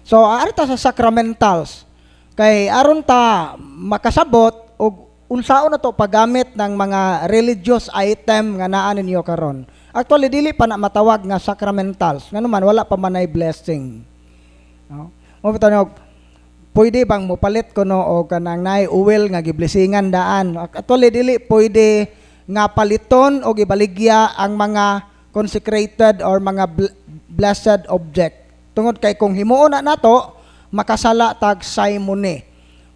So arita sa sacramentals kay aron ta makasabot og unsaon na to paggamit ng mga religious item nga naa ninyo karon. Actually dili pa na matawag nga sacramentals. Nganuman wala pa man ay blessing. No? Mo tanong pwede bang mopalit ko no o kanang naay uwel nga giblessingan daan. Actually dili pwede nga paliton o gibaligya ang mga consecrated or mga blessed object. Tungod kay kung himuon na nato makasala tag simony.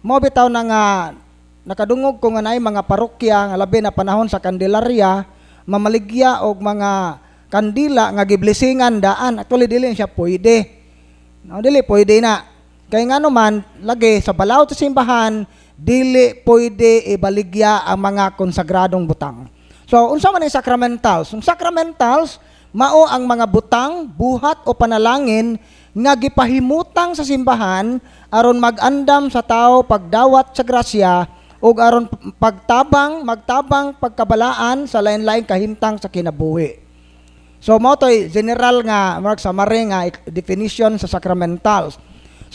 Mo bitaw na nga nakadungog ko nga naay mga parokya nga labi na panahon sa Candelaria mamaligya og mga kandila nga giblessingan daan. Actually dili siya pwede. No, dili pwede na. Kay ngano man lagi sa balaod sa simbahan dili pwede ibaligya ang mga konsagradong butang. So unsa man ang sacramentals? Ang sacramentals mao ang mga butang, buhat o panalangin nga gipahimutang sa simbahan aron mag-andam sa tao pagdawat sa grasya ug aron magtabang pagkabalaan sa lain-laing kahimtang sa kinabuhi. So mao toy general nga mark summary nga definition sa sacramentals.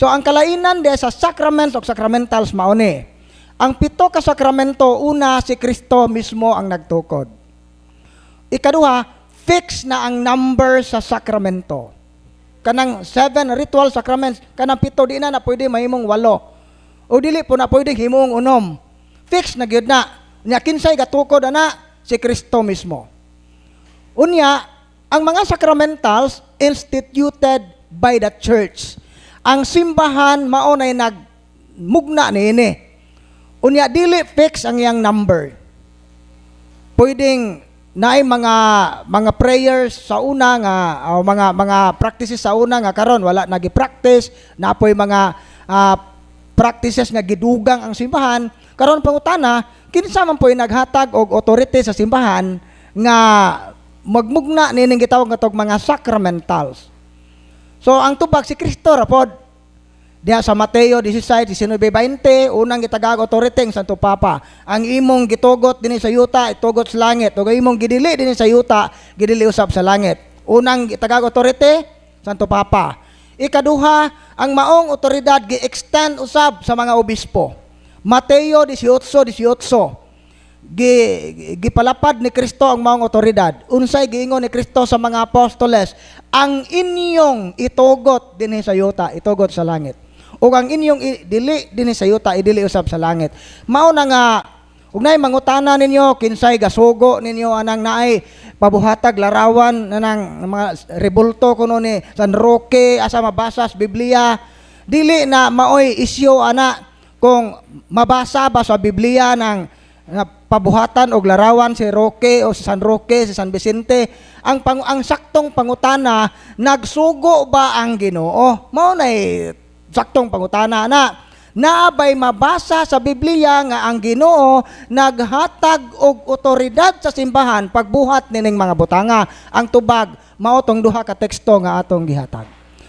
So ang kalainan de sa sacraments o sacramentals mao ni. Ang 7 ka sakramento, una si Kristo mismo ang nagtukod. Ikaduha, fix na ang number sa sakramento. Kanang 7 ritual sacraments, kanang 7 di na pwede mahimong 8. O dili po na pwede himong 6. Fix na gyud na. Nya kinsay gatukod ana si Kristo mismo. Unya, ang mga sacramentals instituted by the church. Ang simbahan mao nay nagmugna niini. Unya dili fix ang iyang number. Pwedeng naay mga prayers sa una nga o mga practices sa una nga karon wala nagi-practice, napoy mga practices nga gidugang ang simbahan. Karon pangutana, kinsa man po'y naghatag og authority sa simbahan nga magmugna nining gitawag nga tog mga sacramentals. So ang tubag si Kristo ra pod. Diha sa Mateo 16, 19-20, unang gitagag authority ang Santo Papa. Ang imong gitugot dinhi sa yuta, itugot sa langit. Ug imong gidili dinhi sa yuta, gidili usab sa langit. Unang gitagag authority, Santo Papa. Ikaduha, ang maong otoridad gi-extend usab sa mga obispo. Mateo 18, 18. Gipalapad ni Kristo ang maong otoridad. Unsay giingon ni Kristo sa mga apostoles, ang inyong itugot dinhi sa yuta, itugot sa langit. O ang inyong dili dinhi sa yuta, idili usab sa langit. Mao na nga ug nay mangutana ninyo kinsay gasugo ninyo anang naay pabuhatag larawan nanang mga rebulto kuno ni San Roque asa mabasa sa Biblia. Dili na maoy isyu ana kung mabasa ba sa Biblia ng pabuhatan og larawan si Roque o si San Roque, si San Vicente. Ang saktong pangutana, nagsugo ba ang Ginoo? Mao nay saktong pangutana na. Naabay mabasa sa Biblia nga ang Ginoo naghatag og otoridad sa simbahan pagbuhat nining mga butanga. Ang tubag mao tong duha ka teksto nga atong gihatag.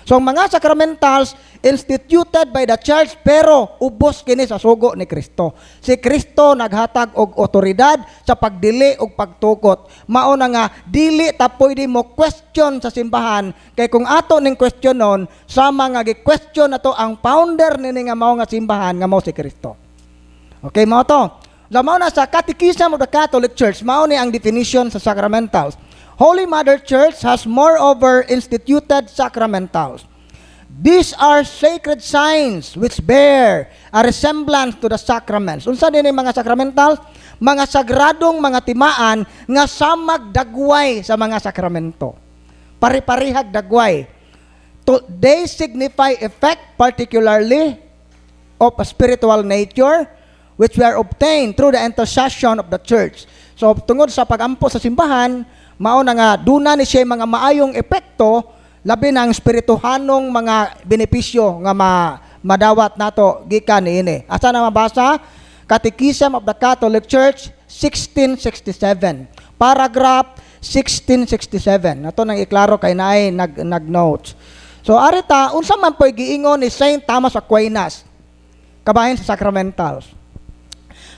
So ang mga sacramentals instituted by the church pero ubos kini sa sugo ni Kristo. Si Kristo naghatag og otoridad sa pagdili og pagtukot. Mao na nga dili ta pwede mo question sa simbahan kay kung ato ning questionon sama nga gi-question nato ang founder nini nga mao nga simbahan nga mao si Kristo. Okay mao to. Mao na sa Catechism of the Catholic Church mao ni ang definition sa sacramentals. Holy Mother Church has moreover instituted sacramentals. These are sacred signs which bear a resemblance to the sacraments. Unsa din mga sacramentals? Mga sagradong mga timaan nga samag dagway sa mga sakramento. Pari-parihag dagway. They signify effect particularly of a spiritual nature which were obtained through the intercession of the church. So tungod sa pagampo sa simbahan, mao na nga duna ni siya mga maayong epekto labi ng espirituhanong mga benepisyo nga madawat nato gikan niini. Asa na mabasa? Catechism of the Catholic Church 1667. Paragraph 1667. Nato nang iklaro kay naay nag-notes. So arita unsa man po'y giingon ni Saint Thomas Aquinas kabahin sa sacramentals.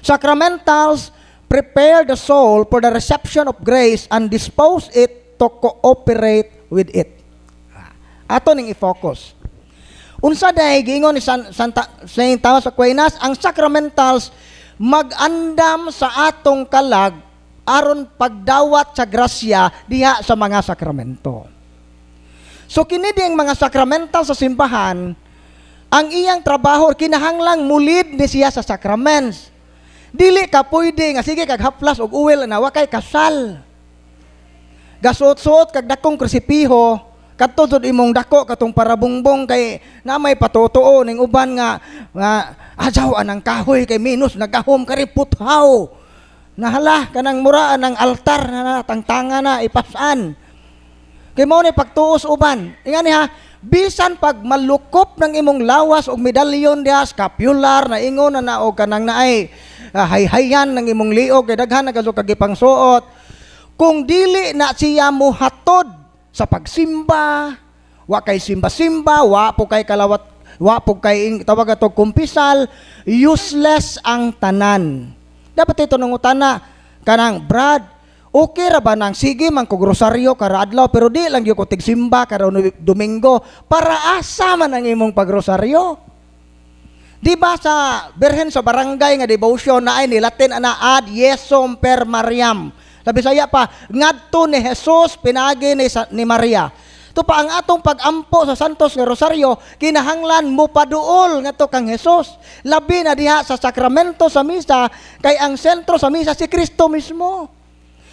Sacramentals prepare the soul for the reception of grace and dispose it to cooperate with it. Ato ning i-focus. Unsa day giingon ni Saint Thomas Aquinas, ang sacramentals mag-andam sa atong kalag aron pagdawat sa grasya diha sa mga sakramento. So kini ang mga sakramental sa simbahan, ang iyang trabaho kinahanglang mulid ni siya sa sacraments. Dili ka pwede nga sige kag haplas og uwel na wa kay kasal. Gasuot-suot kag dakong kresipiho, katod imong dako katong parabungbong kay na may patutuo ning uban nga ajaw anang kahoy kay minus nagahom kari puthaw. Nahala kanang muraan ng altar na tangtanga na ipasan. Kay mao ni pagtuos uban. Ingani ha, bisan pag malukop ng imong lawas og medalyon diha scapular na ingon na og kanang naay hayhayan ng imong liog kay daghan na kag ipangsuot. Kung dili na siya muhatod sa pagsimba, wa kay simba-simba, wa po kay kalawat, wa po kay tawag ato kumpisal, useless ang tanan. Dapat ito nang utana kanang Brad, okay ra ba nang sige man kog rosaryo kada adlaw pero di lang gyud ko tigsimba kada Domingo para asa man ang imong pagrosaryo? Di ba sa Birhen sa barangay nga devotion na ay nilatin ana ad Yesum per Mariam. Sabi saya pa, ngadto ni Jesus pinagi ni Maria. Ito pa ang atong pagampo sa Santos nga Rosaryo, kinahanglan mo paduol nga to kang Jesus. Labi na diha sa sakramento sa misa, kay ang sentro sa misa si Kristo mismo.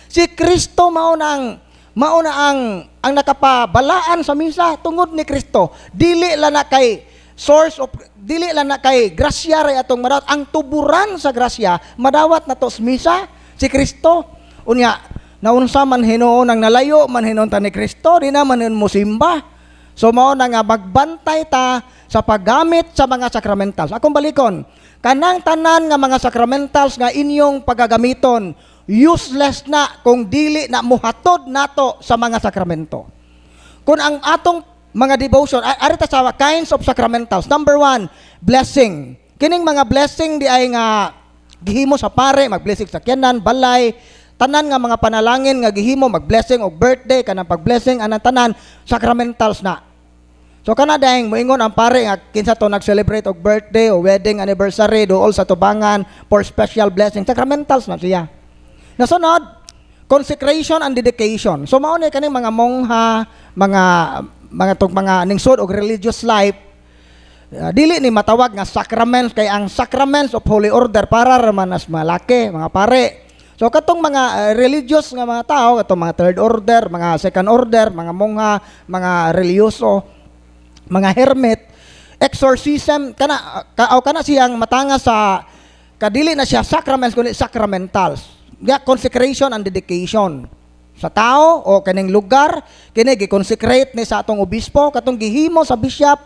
Si Kristo mao na ang nakapabalaan sa misa tungod ni Kristo. Dili lang na kay source of, dili lang na kay grasya ray atong madawat. Ang tuburan sa grasya, madawat na to sa misa, si Kristo. Unya, naunsa man hinuon ang nalayo, man hinuon ta ni Kristo, di naman mo simba. So mao na nga magbantay ta sa paggamit sa mga sakramentals. Akong balikon, kanang tanan nga mga sakramentals nga inyong pagagamiton, useless na kung dili na muhatod nato sa mga sakramento. Kung ang atong mga devotion, arita sa kinds of sacramentals. Number 1, blessing. Kining mga blessing di ay nga gihimo sa pare, mag-blessing sa kyanan, balay, tanan nga mga panalangin nga gihimo mag-blessing og birthday kanang pag-blessing anang tanan sacramentals na. So kana dahing moingon ang pare nga kinsa to nag-celebrate og birthday o wedding anniversary dool sa tubangan for special blessing, sacramentals na siya. Nasunod, consecration and dedication. So mao ni kaning mga mongha, mga ningsod og religious life, dili ni matawag nga sacraments kay ang sacraments of Holy Order para raman as malaki, mga pare. So katong mga religious nga mga tao, katong mga third order, mga second order, mga mongha, mga religyoso, mga hermit, exorcism kana siyang matanga sa kadili na siya sacraments kundi sacramentals. Consecration and dedication sa tao o kaning lugar kini gi-consecrate ni sa atong obispo, katong gihimo sa bishop,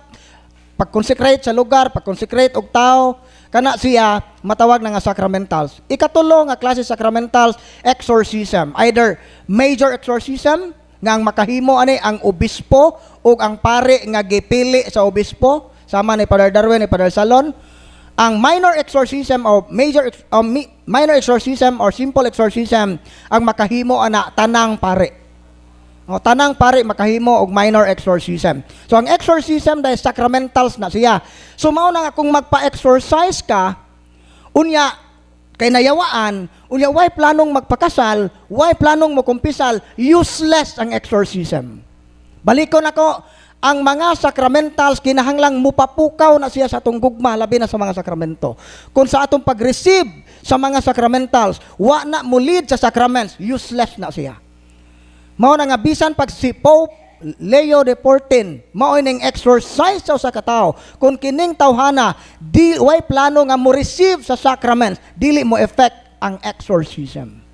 pag-consecrate sa lugar, pag-consecrate og tao, kana siya matawag na nga sacramentals. Ikatulo nga klase sacramentals, exorcism. Either major exorcism nga ang makahimo ani ang obispo o ang pare nga gipili sa obispo, sama ni Father Darwin ni Father Salon. Ang minor exorcism o minor exorcism or simple exorcism ang makahimo ana tanang pare. O tanang pare makahimo og minor exorcism. So ang exorcism dahil sacramentals na siya. So mao na nga kung magpa-exorcise ka, unya kay nayawaan, unya why planong magpakasal, why planong makumpisal, useless ang exorcism. Balikon ako, ang mga sacramentals kinahanglang mupapukaw na siya sa atong gugma labi na sa mga sakramento. Kung sa atong pag-receive sa mga sacramentals, wa na mulid sa sacraments, useless na siya. Mao na nga bisan pag si Pope Leo XIV mao ning exorcise sa katao kung kining tawhana di way plano nga mo receive sa sacraments, dili mo effect ang exorcism.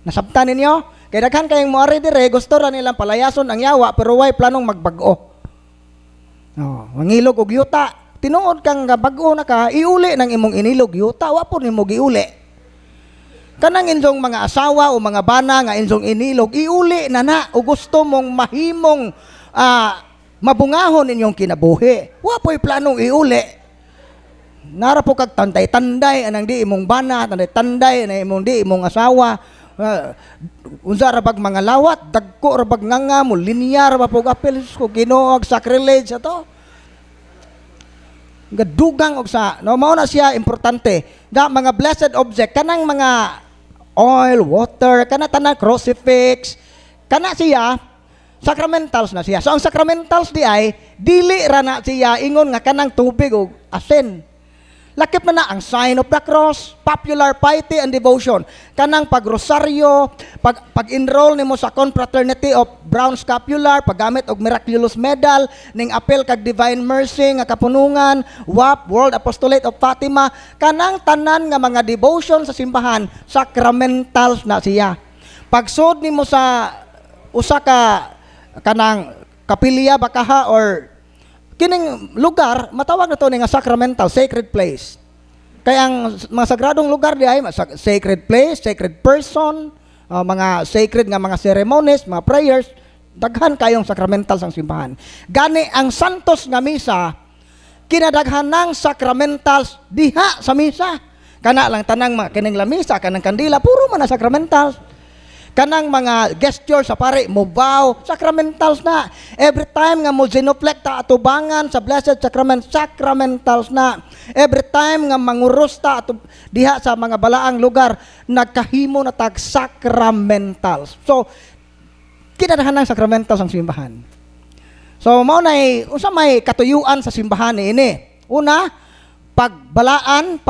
Nasabtan ninyo? Kaya daghan kayong moari dire, gusto ra nilang palayason ang yawa pero way planong magbag-o. Mangilog og yuta. Tinuod kang bag-o na ka, iuli ng imong inilog yuta, wa po nimo giuli. Kanang inyong mga asawa o mga bana nga inyong inilog, iuli na o gusto mong mahimong mabungahon inyong kinabuhi. Wa po'y planong iuli. Nara po kag tanday-tanday anang di imong bana, tanday-tanday na imong di imong asawa. Unsa ra bag mga lawat, dagko ra bag nganga mo, linear ba pug apil ko Ginoo sacrilege ato. nga dugang og sa no mao na siya importante da mga blessed object kanang mga oil, water, kana tanan crucifix, kana siya sacramentals na siya. So ang sacramentals di ay dili ra na siya ingon nga kanang tubig o asin. Lakip na ang sign of the cross, popular piety and devotion. Kanang pagrosaryo, pag-enroll nimo sa Confraternity of Brown Scapular, paggamit og miraculous medal, ning apel kag divine mercy nga kapunungan, WAP, World Apostolate of Fatima, kanang tanan nga mga devotion sa simbahan, sacramentals na siya. Pagsud nimo sa usa ka kanang kapilya bakaha or kining lugar matawag na to ni nga sacramental, sacred place. Kaya ang mga sagradong lugar di ay sacred place, sacred person, mga sacred nga mga ceremonies, mga prayers, daghan kayong sacramentals ang simbahan. Gani ang santos nga misa kinadaghan ng sacramentals diha sa misa. Kana lang tanang mga kining lamisa, kanang kandila, puro man na sacramentals. Kanang mga gesture sa pare, mubaw, sacramentals na. Every time nga mo genuflect atubangan sa Blessed Sacrament, sacramentals na. Every time nga manguros ta diha sa mga balaang lugar, nagkahimo na tag sacramentals. So, kinadahan ng sacramentals ang simbahan. So, mao nay unsa may katuyuan sa simbahan ini. Una, pagbalaan,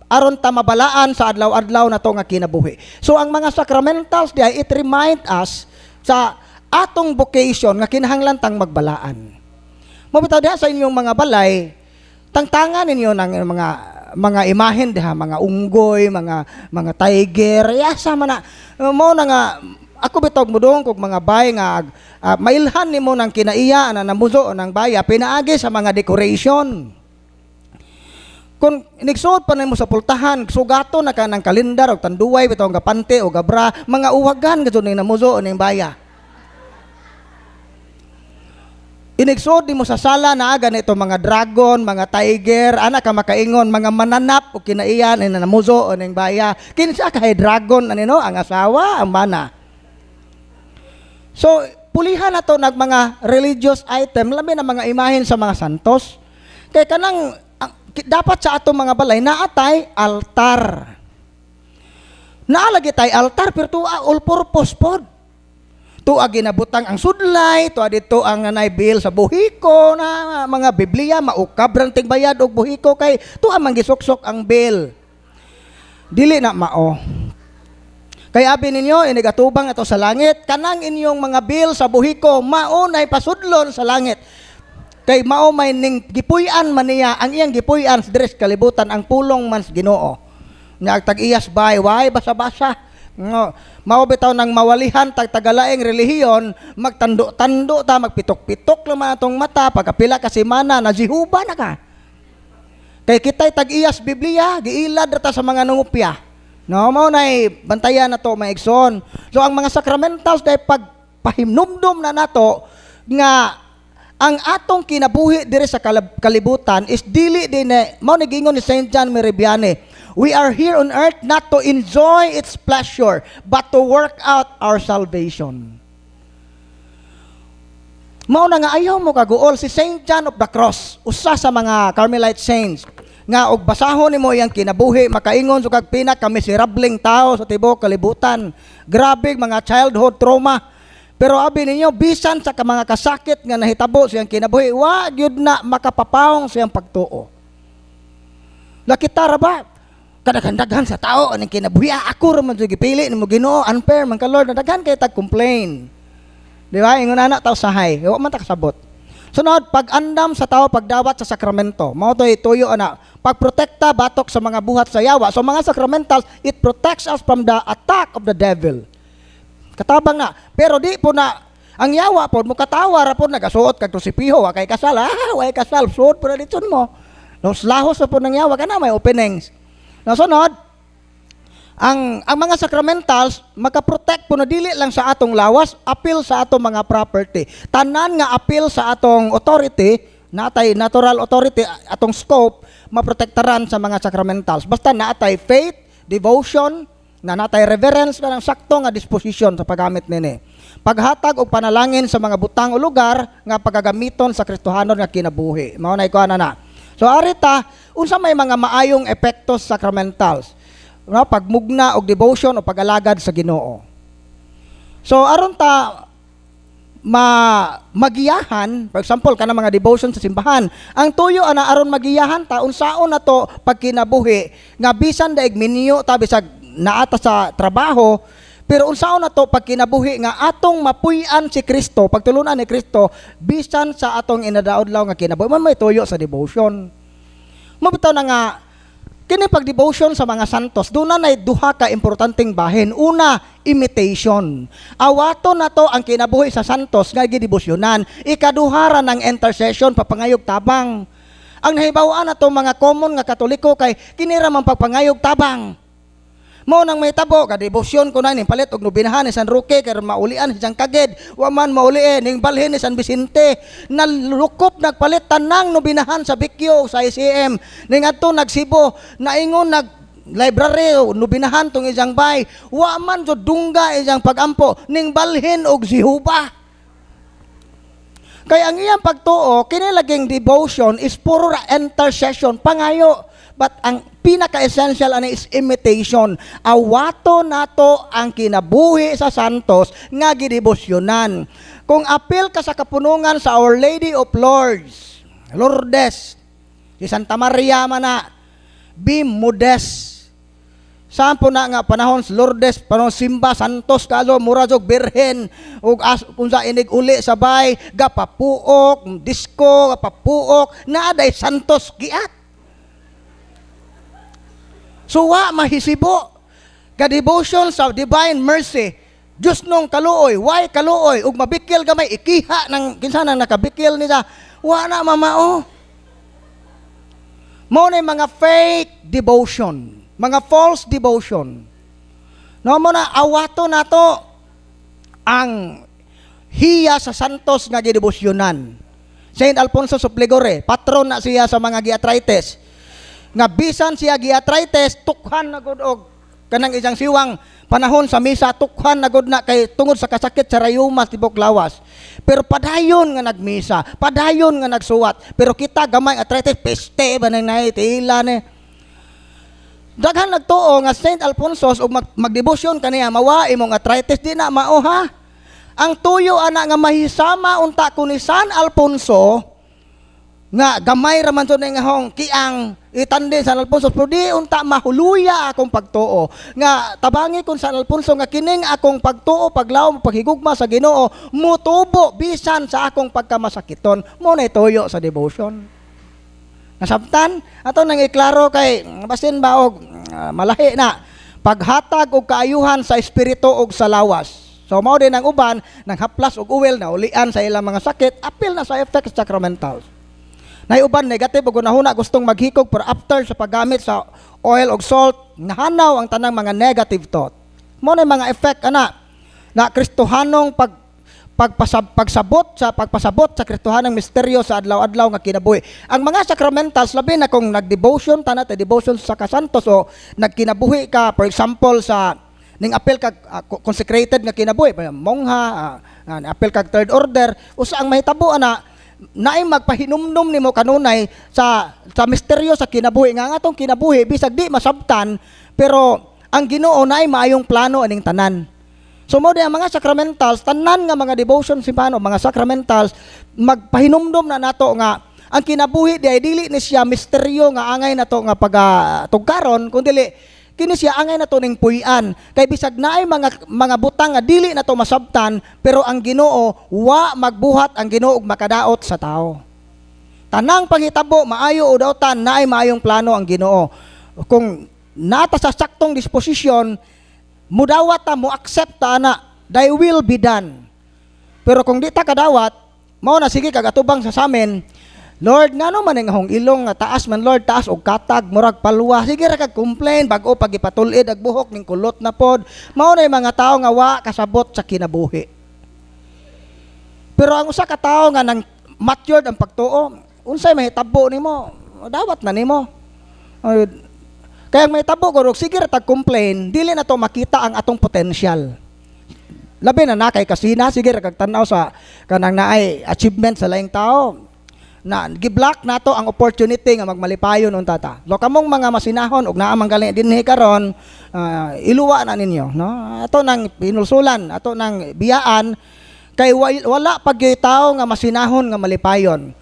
aron ta mabalaan sa adlaw-adlaw na to nga kinabuhi. So ang mga sacramentals diay it remind us sa atong vocation nga kinahanglan tang magbalaan. Mabitaw diha sa inyong mga balay, tangtangan ninyo ng mga imahen diha, mga unggoy, mga tiger, yasa man na mo na nga ako bitog mudong kog mga bay nga mailhan nimo ng kinaiya na namuzo ng baya pinaagi sa mga decoration. Kung inigsuot pa nimo sa pultahan, sugato na ka ng kalendar o tanduay, bitaw nga pante o gabra, mga uwagan ka ni namuzo o ning baya. Inigsuot nimo sa sala na aga nito mga dragon, mga tiger, ana ka makaingon, mga mananap o kinaiyan na namuzo o ning baya. Kinsa kay dragon anino ang asawa, ang mana. So, pulihan na to nag mga religious item, labi na mga imahen sa mga santos. Kay kanang dapat sa atong mga balay naatay altar. Naalagi tay altar pero tuwa all purpose pod. Tuwa ginabutang ang sudlay, tuwa dito ang nanay bill sa buhiko na mga Biblia maukab ranting bayad og buhiko kay tuwa man gisuksok ang bill. Dili na mao. Kay abi ninyo inigatubang ato sa langit kanang inyong mga bill sa buhiko mao nay pasudlon sa langit. Kay mao may ning gipuy-an man niya ang iyang gipuy-an sa dress kalibutan ang pulong man sa Ginoo. Nya tag-iyas bay way basa-basa. No, mao bitaw nang mawalihan tag tagalaeng relihiyon, magtando-tando ta magpitok-pitok lang atong mata pagkapila ka semana na jihuba na ka. Kay kitay tag-iyas Biblia, giilad ra ta sa mga nungupya. No, mao nay bantayan na to maigsoon. So ang mga sacramentals day pagpahimnumdum na nato nga ang atong kinabuhi dire sa kalibutan is dili din mao nigingon ni Saint John Meribiane, we are here on earth not to enjoy its pleasure but to work out our salvation. Mao na nga ayaw mo kaguol si Saint John of the Cross, usa sa mga Carmelite saints nga og basahon nimo iyang kinabuhi makaingon sa kag pinaka-miserabling tao sa tibuok kalibutan. Grabe mga childhood trauma. Pero abi ninyo, bisan sa mga kasakit nga nahitabo siyang kinabuhi, wa gyud na makapapawong siyang pagtuo. Nakita ra ba? Kadaghan sa tao aning kinabuhi, ako ra man gipili nimo Ginoo, unfair man ka Lord, daghan kay tag-complain. Di ba? Ingon ana taw sahay, wa man ta kasabot. Sunod, pag-andam sa tao pagdawat sa sakramento. Mao toy tuyo ana, pagprotekta batok sa mga buhat sa yawa. So mga sacramentals, it protects us from the attack of the devil. Katabang na. Pero di po na, ang yawa po, mo katawa ra po, nagasuot kag to si Piho, wakay kasal, wakay kasal, suot po na dito mo. Los lahos po ng yawa, ka na may openings. Nasunod, ang mga sacramentals, makaprotect po na dili lang sa atong lawas, appeal sa atong mga property. Tanan nga appeal sa atong authority, natay natural authority, atong scope, maprotektaran sa mga sacramentals. Basta natay faith, devotion, na natay reverence na ng sakto nga disposition sa paggamit nini. Paghatag og panalangin sa mga butang o lugar nga pagagamiton sa Kristohanon nga kinabuhi. Mao na ikuha na. So arita, unsa may mga maayong epektos sacramentals, no, pagmugna og devotion o pag-alagad sa Ginoo. So aron ta magiyahan, for example, kana mga devotion sa simbahan, ang tuyo ana aron magiyahan ta unsaon nato pagkinabuhi nga bisan daig minyo ta bisag naata sa trabaho, pero unsaon nato pagkinabuhi nga atong mapuy-an si Kristo, pagtulunan ni Kristo bisan sa atong inadaodlaw nga kinabuhi. Man may tuyo sa devotion. Mabitaw na nga kini pag-devotion sa mga santos, doon na duha ka importanteng bahin. Una, imitation. Awato na to ang kinabuhi sa santos nga gidebosyonan. Ikaduhara ng intercession, papangayog tabang. Ang nahibawaan na to mga common nga Katoliko kay kinira man pagpangayog tabang. Mo nang may tabo ka debosyon ko na ning palit og nobinahan ni San Roque kay maulian si San Kaged, wa man mauli ning balhin ni San Vicente. Nalukop nagpalit tanang nobinahan sa Bikyo sa ICM. Ning adto nagsibo naingon nag library nobinahan tong ijang bay. Wa man jud dungga ijang pagampo ning balhin og Jehovah. Kaya ang iyang pagtuo kini laging devotion is puro intercession pangayo. But ang pinaka-essential ani is imitation. Awato nato ang kinabuhi sa santos nga gidebosyonan. Kung apil ka sa kapunungan sa Our Lady of Lourdes, si Santa Maria man na, be modest. Saan po na nga panahon sa Lourdes, panahon simba, santos kalo, mura jog birhen, ug unsa inig uli sabay, gapapuok, disco, gapapuok, naaday santos giat. So wa mahisibo ka devotion sa divine mercy. Diyos nung kaluoy, why kaluoy ug mabikil gamay ikiha ng kinsa nang nakabikil nila. Wa na mamao. Mao na mga fake devotion, mga false devotion. No mo na awato nato ang hiya sa santos nga gidebosyonan. Saint Alfonso Supligore, patron na siya sa mga giatrites. Nga bisan siya giatrites, tukhan na gud og kanang ijang siwang panahon sa misa, tukhan na gud na kay tungod sa kasakit sa rayumas tibok lawas. Pero padayon nga nagmisa, padayon nga nagsuwat. Pero kita gamay arthritis, peste ba nang naitila ni. Daghan nagtuo nga Saint Alfonso og magdebosyon kaniya mawa imong arthritis di na mao ha. Ang tuyo ana nga mahisama unta ko ni San Alfonso nga gamay ra man nga hong kiang itandi San Alfonso pero di unta mahuluya akong pagtuo nga tabangi kon San Alfonso nga kining akong pagtuo paglaom paghigugma sa Ginoo mutubo bisan sa akong pagkamasakiton mo na tuyo sa devotion. Nasabtan ato nang iklaro kay basin ba og malahi na paghatag og kaayuhan sa espiritu og sa lawas. So mao din ang uban nang haplas og uwel na ulian sa ilang mga sakit apil na sa effects sacramentals. Naiuban negative ug unahuna gustong maghikog pero after sa paggamit sa oil og salt nahanaw ang tanang mga negative thought. Mo na mga effect ana na Kristohanong pagpasabot sa Kristohanong misteryo sa adlaw-adlaw nga kinabuhi. Ang mga sacramentals labi na kung nagdevotion ta devotion sa kasantos o nagkinabuhi ka for example sa ning apel kag consecrated nga kinabuhi mongha apel kag third order usa ang mahitabo ana naay magpahinumdum nimo kanunay sa misteryo sa kinabuhi nga atong kinabuhi bisag di masabtan pero ang Ginoo naay maayong plano aning tanan. So mo ang mga sacramentals tanan nga mga devotion simbahan mga sacramentals magpahinumdum na nato nga ang kinabuhi di ay dili ni siya misteryo nga angay nato nga pagatugkaron kundi kini siya angay na to ning puy-an kay bisag naay mga butang nga dili na to masabtan pero ang Ginoo wa magbuhat ang Ginoo og makadaot sa tao. Tanang panghitabo maayo o daotan naay maayong plano ang Ginoo. Kung nata sa saktong disposisyon mudawat ta mo accept ta na thy will be done. Pero kung di ta kadawat mao na sige kag atubang sa samin Lord, ngano man ang hong ilong nga taas man Lord, taas og katag, murag palwa. Sige ra kag complain bago pagipatulid ag buhok ning kulot na pod. Mao na mga tao nga wa kasabot sa kinabuhi. Pero ang usa ka tawo nga nang matured ang pagtuo, unsay mahitabo nimo? Dawat na nimo. Kaya may tabo gurog sige ra tag complain, dili na to makita ang atong potential. Labi na kay kasina, sige ra kag tan-aw sa kanang naay achievement sa laing tao. na giblock nato ang opportunity nga magmalipayon unta ta. So kamong mga masinahon ug naa manggaling dinhi karon, iluwa na ninyo, no? Ato nang pinulsulan, ato nang biyaan kay wala pag tao nga masinahon nga malipayon.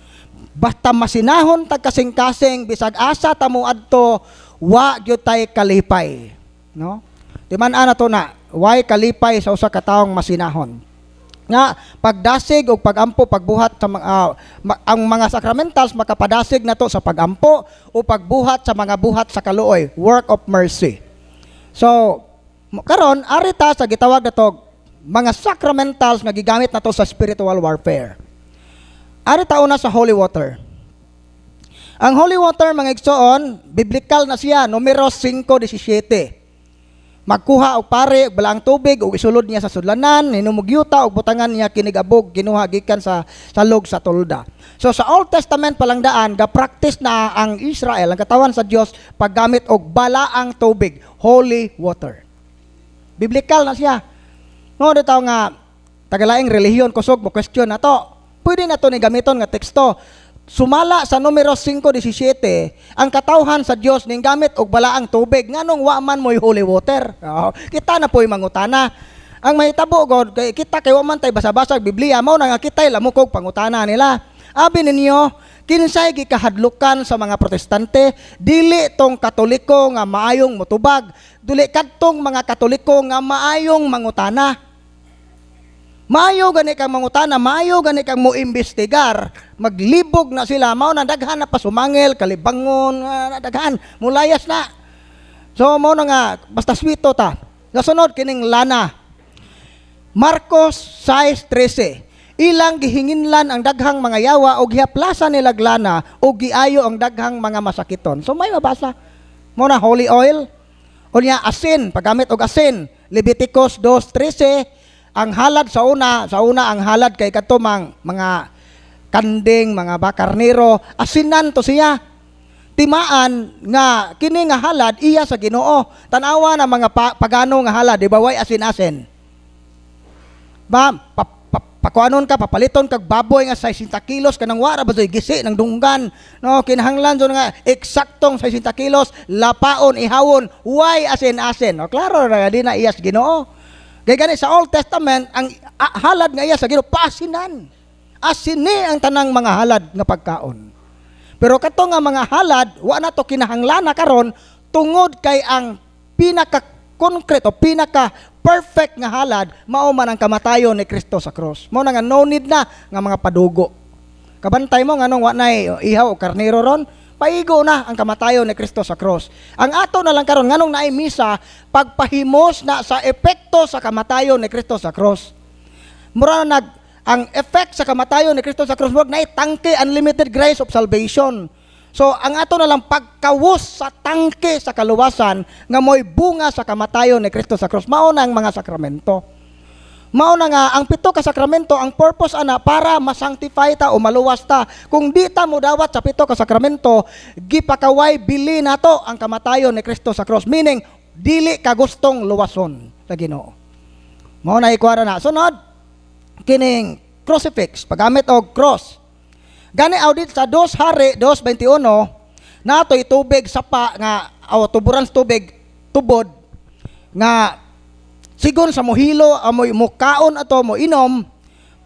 Basta masinahon tag kasing-kasing bisag asa ta moadto, wa gyud tay kalipay, no? Timan-an nato na, way kalipay sa usa ka taong masinahon. Nga pagdasig o pagampo pagbuhat sa ang mga sacramentals makapadasig nato sa pagampo o pagbuhat sa mga buhat sa kaluoy, work of mercy. So karon ari ta sa gitawag nato mga sacramentals nga gigamit nato sa spiritual warfare. Ari ta una sa holy water. Ang holy water mga igsoon, biblical na siya, numero 5:17. Magkuha og pare og balaang tubig ug isulod niya sa sudlanan, hinumugyuta og butangan niya kinigabog kinuha gikan sa log sa tolda. So sa Old Testament palang daan ga-practice na ang Israel, ang katawan sa Dios paggamit og balaang tubig, holy water. Biblical na siya. No ditaw nga tagalaing relihiyon kusog mo question na to. Pwede na to ni gamiton nga teksto. Sumala sa numero 5:17, ang katawhan sa Dios ning gamit og balaang tubig nganong wa man moy holy water. Kita na po'y mangutana. Ang mahitabo god kay kita kay wa man tay basa-basa Biblia mao na nga kitay lamukog pangutana nila. Abi ninyo, kinsay gikahadlukan sa mga protestante, dili tong katoliko nga maayong motubag, dili kadtong mga katoliko nga maayong mangutana. Maayo gani kang mangutana, maayo gani kang moimbestigar, maglibog na sila, mao na daghan na pasumangil, kalibangon, daghan, mulayas na. So mao na nga basta swito ta. Nasunod kining lana. Marcos 6:13. Ilang gihinginlan ang daghang mga yawa o gihaplasan nila lana o giayo ang daghang mga masakiton. So may mabasa. Mao na holy oil. Unya asin, paggamit og asin. Leviticus 2:13. Ang halad sa una ang halad kay katumang mga kanding, mga bakarnero, asinan to siya. Timaan nga kini nga halad iya sa Ginoo. Tanawa na mga pagano nga halad, di ba way asin-asin. Ba, pakuanon ka, papaliton kag baboy nga 60 kilos kanang wara ba gisi ng dunggan. No, kinahanglan so nga eksaktong 60 kilos, lapaon, ihawon, way asin-asin. No, klaro ra di na iya sa Ginoo. Kaya gani sa Old Testament, ang halad nga iya sa Ginoo pasinan. Asini ang tanang mga halad nga pagkaon. Pero kato nga mga halad, wa na to kinahanglan na karon tungod kay ang pinaka-concrete o pinaka-perfect nga halad, mao man ang kamatayon ni Kristo sa cross. Mao na nga no need na nga mga padugo. Kabantay mo nganong wa nay ihaw o karnero ron, paigo na ang kamatayon ni Kristo sa cross. Ang ato na lang karon nganong naay misa pagpahimos na sa epekto sa kamatayon ni Kristo sa cross. Mura na ang effect sa kamatayon ni Kristo sa cross wag na tangke unlimited grace of salvation. So ang ato na lang pagkawos sa tangke sa kaluwasan nga moy bunga sa kamatayon ni Kristo sa cross. Mao na ang mga sakramento. Mao na nga ang 7 ka sakramento ang purpose ana para masanctify ta o maluwas ta. Kung di ta mo dawat sa 7 ka sakramento, gipakaway bili nato ang kamatayon ni Kristo sa cross. Meaning dili ka gustong luwason sa Ginoo. Mao na ikuara na. Sunod kining crucifix, paggamit og cross. Gani audit sa 2 Hari 2:21 natoy tubig sapa nga o tuburan sa tubig tubod nga sigon sa mohilo amoy mukaon ato mo inom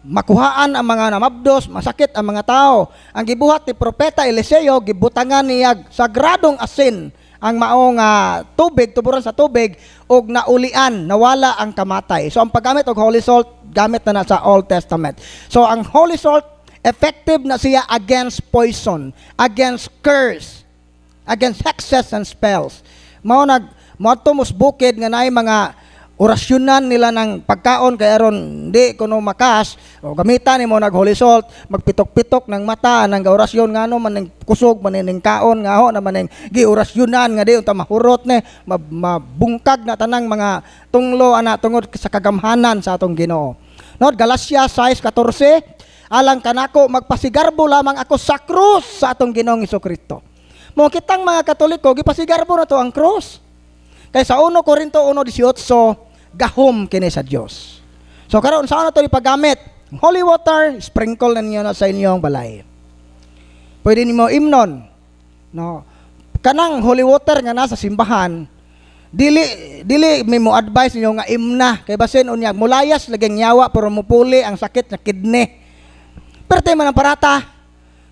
makuhaan ang mga namabdos, masakit ang mga tao. Ang gibuhat ni propeta Eliseo gibutangan niya sagradong asin ang maong tubig, tuburan sa tubig og naulian, nawala ang kamatay. So ang paggamit og holy salt gamit na sa Old Testament. So ang holy salt effective na siya against poison, against curse, against hexes and spells. Mao to musbukid nga naay mga orasyonan nila ng pagkaon kay aron di kuno makas o gamitan nimo nag holy salt magpitok-pitok ng mata ng orasyon ngano man ning kusog man ning kaon nga ho naman ning giorasyonan nga di unta mahurot ni mabungkag na tanang mga tunglo ana tungod sa kagamhanan sa atong Ginoo. No, Galatia 6:14 alang kanako magpasigarbo lamang ako sa krus sa atong Ginoong Hesukristo. Mo kitang mga Katoliko gipasigarbo na to ang krus. Kay sa 1 Corinto 1:18 gahom kini sa Dios. So karon sa ano to ipagamit? Holy water, sprinkle ninyo na sa inyong balay. Pwede nimo imnon. No. Kanang holy water nga nasa simbahan, dili may mo advice ninyo nga imna kay basin unya mulayas laging yawa pero mupuli ang sakit nga kidney. Perti man ang parata.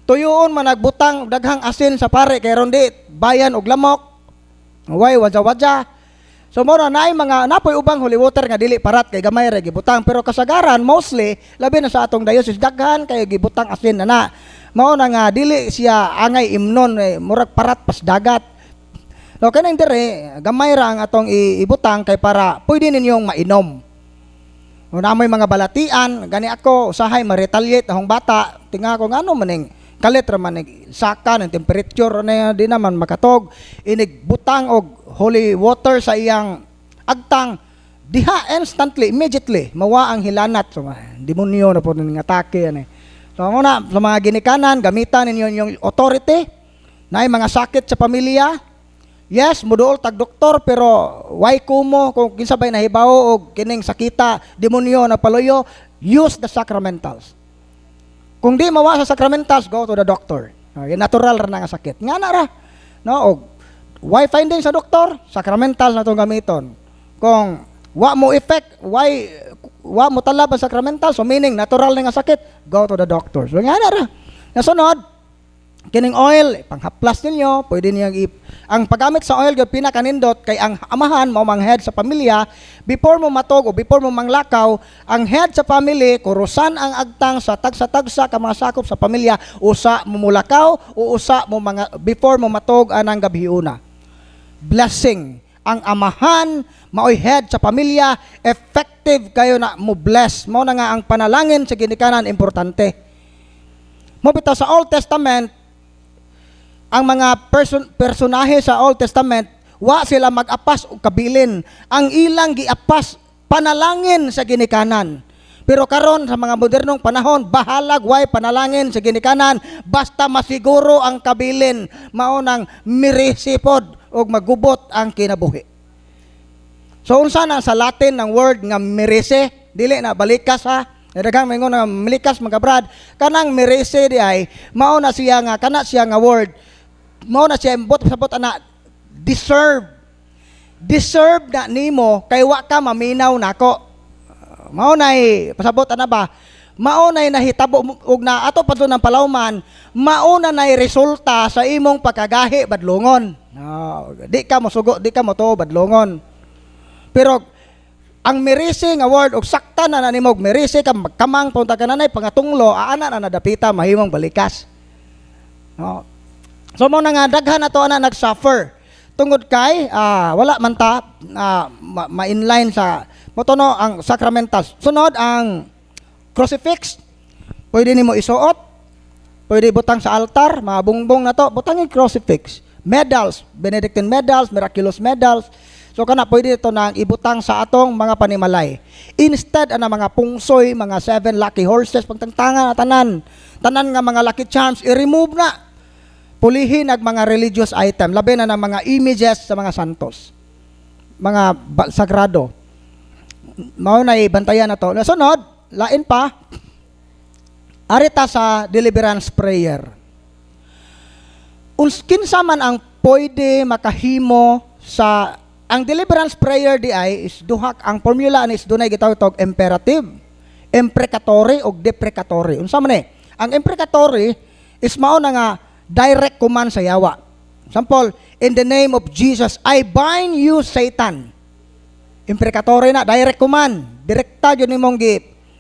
Tuyoon man nagbutang daghang asin sa pare kay ron di bayan og lamok. Way wadja-wadja. So mo na mga napoy ubang holy water nga dili parat kay gamay ra gibutang pero kasagaran mostly labi na sa atong diocese daghan kay gibutang asin na. Mao na nga dili siya angay imnon murag parat pas dagat. No kanang dire gamay ra ang atong ibutang kay para pwede ninyong mainom. No namoy mga balatian gani ako usahay ma-retaliate akong bata tinga ko ngano maning kalit ra man saka ng temperature na di naman makatog inig butang og holy water sa iyang agtang diha instantly immediately mawa ang hilanat so demonyo na po ning atake ani. So muna sa mga ginikanan gamitan ninyo yung authority na mga sakit sa pamilya. Yes, muduol tag doktor pero why kumo kung kinsa bay nahibaw og kining sakita demonyo na paloyo use the sacramentals. Kung di mawa sa sacramentals go to the doctor. Natural ra na nga sakit. Nga na ra. No, og why finding sa doktor? Sacramentals na tong gamiton. Kung wa mo effect, wa mo talab ang sacramentals, so meaning natural na nga sakit, go to the doctor. So nga na ra. Nasunod, kining oil, panghaplas ninyo, pwede niyang ang paggamit sa oil gyud pinakanindot kay ang amahan mao mang head sa pamilya, before mo matog o before mo manglakaw, ang head sa family kurusan ang agtang sa tagsa-tagsa ka mga sakop sa pamilya, usa mo mulakaw o usa mo mga before mo matog anang gabiuna. Blessing ang amahan maoy head sa pamilya, effective kayo na mo bless. Mao na nga ang panalangin sa ginikanan importante. Mo bitaw sa Old Testament ang mga personahe sa Old Testament, wa sila mag-apas o kabilin. Ang ilang giapas, panalangin sa ginikanan. Pero karon sa mga modernong panahon, bahalag way panalangin sa ginikanan, basta masiguro ang kabilin, mao nang mirisipod o magubot ang kinabuhi. So unsa na sa Latin ng word nga mirise, dili na balikas ha. Daghang mingon nga milikas mga brad, kanang mirise di ay mao na siya nga kana siya nga word. Mao na siya sabot ana deserve na nimo kay wa ka maminaw nako. Mao nay pasabot ana ba? Mao nay nahitabo og na ato padto ng palawman, mao na nay resulta sa imong pagkagahi badlongon. No, di ka mosugo, di ka mo to badlongon. Pero ang mirise nga word og sakta na nimo og mirise ka magkamang punta ka nanay pangatunglo aana na nadapita mahimong balikas. No. So mo na nga daghan ato ana nag-suffer tungod kay wala man ta ma-inline sa motono ang sacramentals. Sunod ang crucifix. Pwede nimo isuot. Pwede butang sa altar, mga bungbong na to, butang yung crucifix. Medals, Benedictine medals, miraculous medals. So kana pwede ito nang ibutang sa atong mga panimalay. Instead ana mga pungsoy, mga 7 lucky horses pagtangtangan tanan nga mga lucky charms i-remove na. Pulihin ang mga religious item, labi na ng mga images sa mga santos, mga sagrado. Mao na ibantayan na to. Nasunod, lain pa, arita sa deliverance prayer. Kinsa man ang pwede makahimo sa ang deliverance prayer di ay is duhak ang formula is dunay gitawag imperative, imprecatory o deprecatory. Unsa man ang imprecatory is mao na nga direct command sa yawa. Example, in the name of Jesus, I bind you, Satan. Imprecatory na, direct command. Direkta yun nimong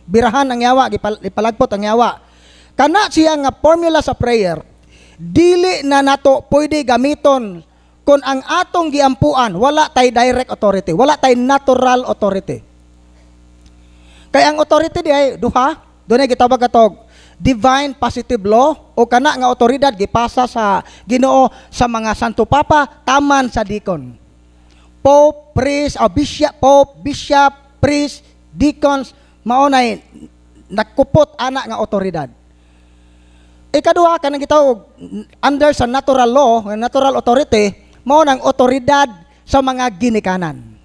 birahan ang yawa, ipalagpot ang yawa. Kana siya nga formula sa prayer, dili na nato pwede gamiton kung ang atong giampuan, wala tay direct authority, wala tay natural authority. Kaya ang authority di ay duha, doon ay gitawag katog divine positive law o kana nga otoridad gipasa sa Ginoo sa mga santo papa taman sa deacon. Pope, priest, bishop, priest, deacons mao nay nakupot ana nga otoridad. Ikaduha kanang gitawag under sa natural law, natural authority mao nang otoridad sa mga ginikanan.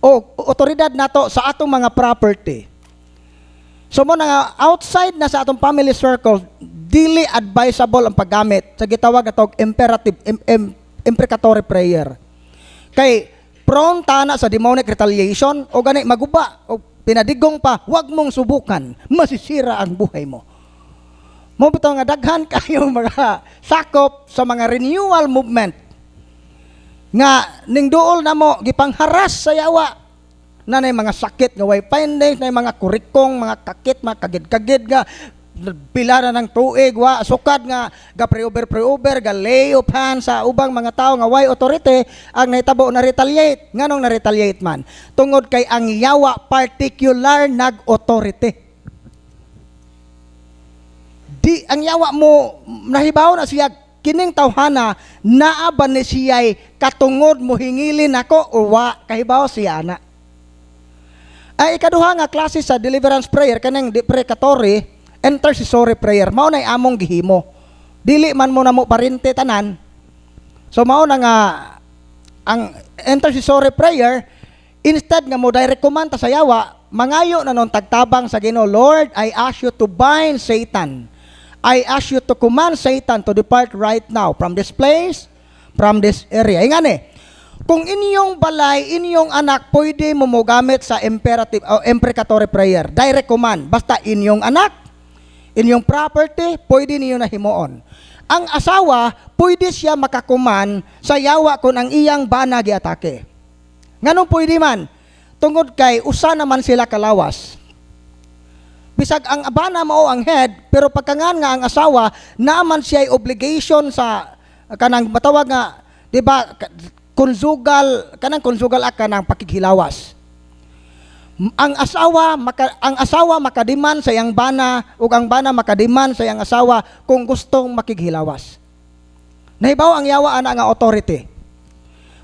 O otoridad nato sa atong mga property. So mo nga outside na sa atong family circle, dili advisable ang paggamit sa gitawag na tawag imperative imprecatory prayer. Kay prone tana sa demonic retaliation o gani maguba o pinadigong pa, wag mong subukan, masisira ang buhay mo. Mo bitaw nga daghan kayo mga sakop sa mga renewal movement nga ning duol na mo gipangharas sa yawa na nay mga sakit nga way findings, nay mga kurikong, mga kakit, mga kagid-kagid nga pila na ng tuig, wa sukad nga ga pre-over, ga lay of hands sa ubang mga tao nga way authority ang nahitabo na retaliate. Nganong na retaliate man? Tungod kay ang yawa particular nag-authority. Di ang yawa mo nahibaw na siya kining tawhana naa ba ni siya'y katungod mo hingilin ako o wa kahibaw siya na. Ay ikaduha nga klase sa deliverance prayer kanang deprecatory intercessory prayer, mao na among gihimo. Dili man mo na mo parinte tanan. So mao na nga ang intercessory prayer, instead nga mo direct command ta sa yawa, mangayo na non tagtabang sa Ginoo, Lord, I ask you to bind Satan. I ask you to command Satan to depart right now from this place, from this area. Ingani, kung inyong balay, inyong anak, pwede mo gamit sa imperative o imprecatory prayer, direct command, basta inyong anak, inyong property, pwede niyo na himuon. Ang asawa, pwede siya makakuman sa yawa kung ang iyang bana giatake. Nganong pwede man? Tungod kay usa naman sila kalawas. Bisag ang bana mao ang head, pero pagkangan nga ang asawa, naaman siya obligation sa kanang matawag nga, di ba, kanang conjugal act kanang pakighilawas. Ang asawa makadiman sa iyang bana ug ang bana makadiman sa iyang asawa kung gustong makighilawas. Nahibaw ang yawa ana nga authority.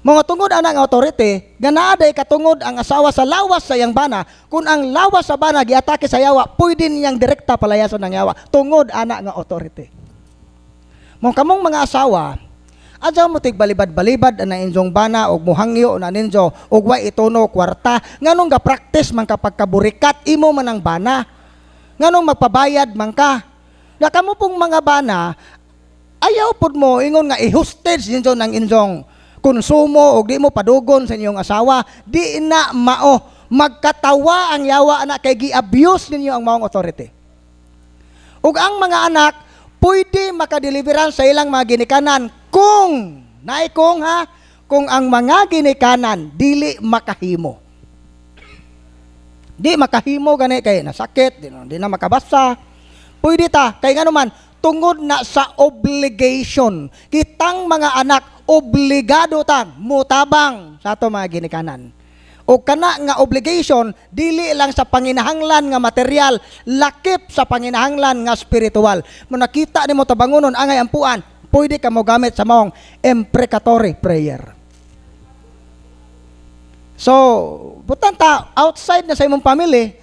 Mga tungod ana nga authority, ganaaday katungod ang asawa sa lawas sa iyang bana, kung ang lawas sa bana giatake sa yawa, pwede niyang direkta palayason ng yawa tungod ana nga authority. Mga kamong mga asawa, adyaw mo tig balibad-balibad na inyong bana og muhangyo na ninyo og way itono kwarta nganong ga practice man kapag kaburikat imo man ang bana nganong magpabayad man ka na kamo pong mga bana ayaw pud mo ingon nga i-hostage ninyo ng inyong konsumo og di mo padugon sa inyong asawa, di na mao, magkatawa ang yawa anak kay gi-abuse ninyo ang maong authority. Ug ang mga anak pwede makadeliveran sa ilang mga ginikanan kung kung ang mga ginikanan dili makahimo. Di makahimo gani kay nasakit, di na makabasa. Pwede ta kay ngano man tungod na sa obligation. Kitang mga anak obligado tang mutabang sa ato mga ginikanan. O kana nga obligation dili lang sa panginahanglan nga material, lakip sa panginahanglan nga spiritual. Mo nakita nimo tabangonon angay ampuan, pwede ka mo gamit sa maong imprecatory prayer. So, butan ta outside na sa imong family,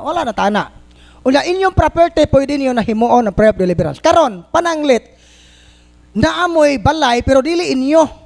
wala na tana. Unya inyong property pwede niyo na himuon ang prayer of deliverance. Karon pananglit naamoy balay pero dili inyo.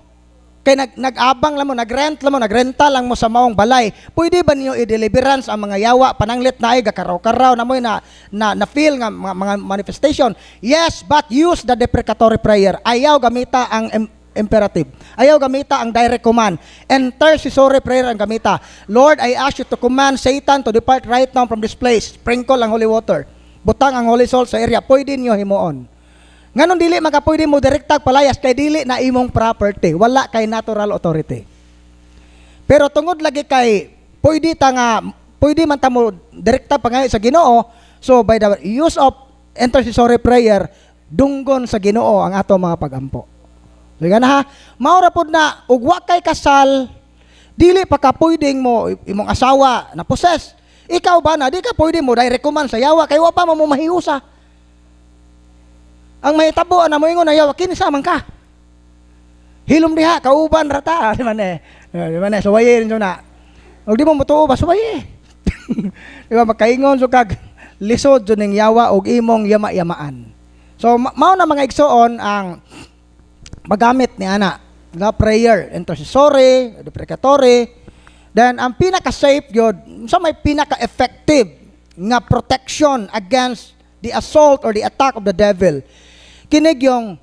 Kay nag-abang lang mo, nagrental lang mo sa maong balay. Pwede ba niyo i-deliverance ang mga yawa pananglit na ay gakaraw-karaw na mo na feel nga mga manifestation? Yes, but use the deprecatory prayer. Ayaw gamita ang imperative. Ayaw gamita ang direct command. Intercessory prayer ang gamita. Lord, I ask you to command Satan to depart right now from this place. Sprinkle ang holy water. Butang ang holy salt sa area. Pwede niyo himuon. Nganon dili makapwede mo direktag palayas kay dili na imong property, wala kay natural authority. Pero tungod lagi kay pwede man ta mo direkta pangayo sa Ginoo, so by the use of intercessory prayer dunggon sa Ginoo ang ato mga pagampo. Diga na ha, maura pod na ug wa kay kasal, dili pa ka pwedeng mo imong asawa na possess. Ikaw ba na di ka pwede mo direct command sa yawa kay wa pa mo mahiusa. Ang may tabo na mo ingon na yawa kinsa man ka. Hilom diha kauban rata di man so waye rin na. Og di mo mutuo ba so waye. Di ba makaingon so kag lisod jud ning yawa og imong yama-yamaan. So mao na mga igsoon ang magamit ni ana nga prayer, intercessory, deprecatory. Then ang pinaka safe gyud sa may pinaka effective nga protection against the assault or the attack of the devil. Kinig yung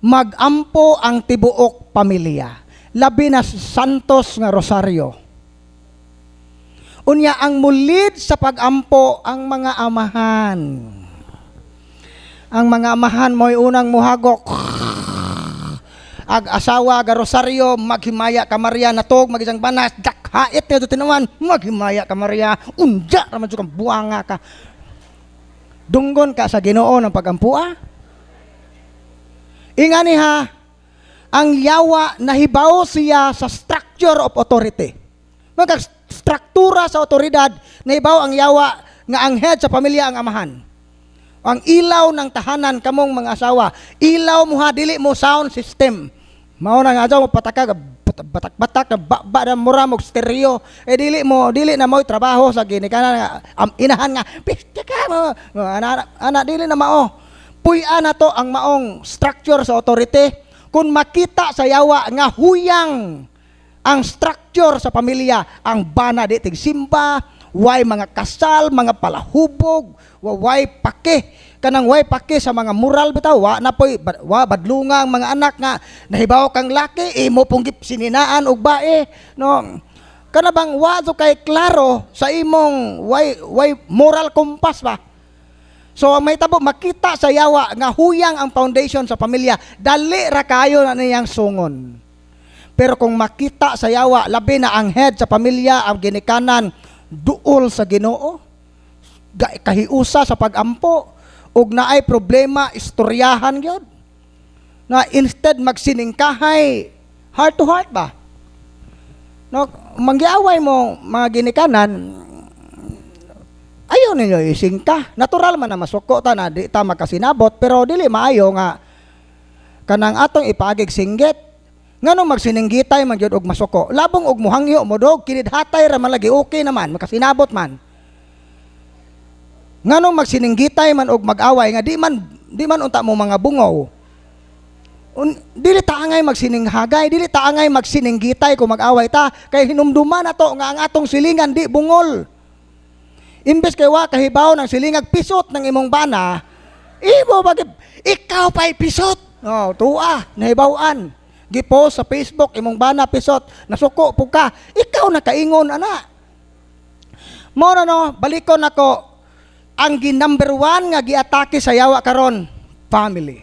magampo ang tibuok pamilya. Labi na santos nga rosaryo. Unya ang mulid sa pagampo ang mga amahan. Ang mga amahan mo'y unang muhagok. Ag asawa ga rosaryo maghimaya ka Maria natog magisang banas dakhait na tinawan maghimaya ka Maria unja ra man kang buanga ka. Dunggon ka sa Ginoo ng pagampua. Ingani ha, ang yawa nahibaw siya sa structure of authority. Mga struktura sa otoridad, nahibaw ang yawa nga ang head sa pamilya ang amahan. Ang ilaw ng tahanan kamong mga asawa, ilaw mo ha, dili mo sound system. Mao na nga daw pataka batak-batak na baba na mura mo stereo dili na mo trabaho sa ginikanan nga inahan nga piste ka mo ana dili na mao puy-an na to ang maong structure sa authority kung makita sa yawa nga huyang ang structure sa pamilya ang bana di tig simba way mga kasal mga palahubog way pake kanang way pake sa mga moral bitaw wa na poy badlunga ang mga anak nga nahibaw kang laki imo pong sininaan og bae no kana bang wa so kay klaro sa imong way moral compass ba so may tabo makita sa yawa nga huyang ang foundation sa pamilya dali ra kayo na niyang sungon pero kung makita sa yawa labi na ang head sa pamilya ang ginikanan duol sa Ginoo kahiusa sa pagampo ug naay problema istoryahan gyud na instead magsiningkahay heart to heart ba no manggiaway mo mga ginikanan ayaw ninyo isingka natural man na masuko ta na di ta makasinabot pero dili maayo nga kanang atong ipagig singgit nganong magsininggitay man gyud og masuko labong og muhangyo mo dog kinidhatay ra man lagi okay naman makasinabot man nganong magsininggitay man og mag-away nga di man unta mo mga bungaw dili ta angay magsininghagay dili ta angay magsininggitay kung mag-away ta kay hinumduman nato nga ang atong silingan di bungol imbes kay wa kahibaw ng silingag pisot ng imong bana imo bagay ikaw pa'y pisot oh tuwa nahibawan gipost sa Facebook imong bana pisot nasuko pug ka ikaw na kaingon ana mo na no balikon nako ang number one nga giatake sa yawa karon, family.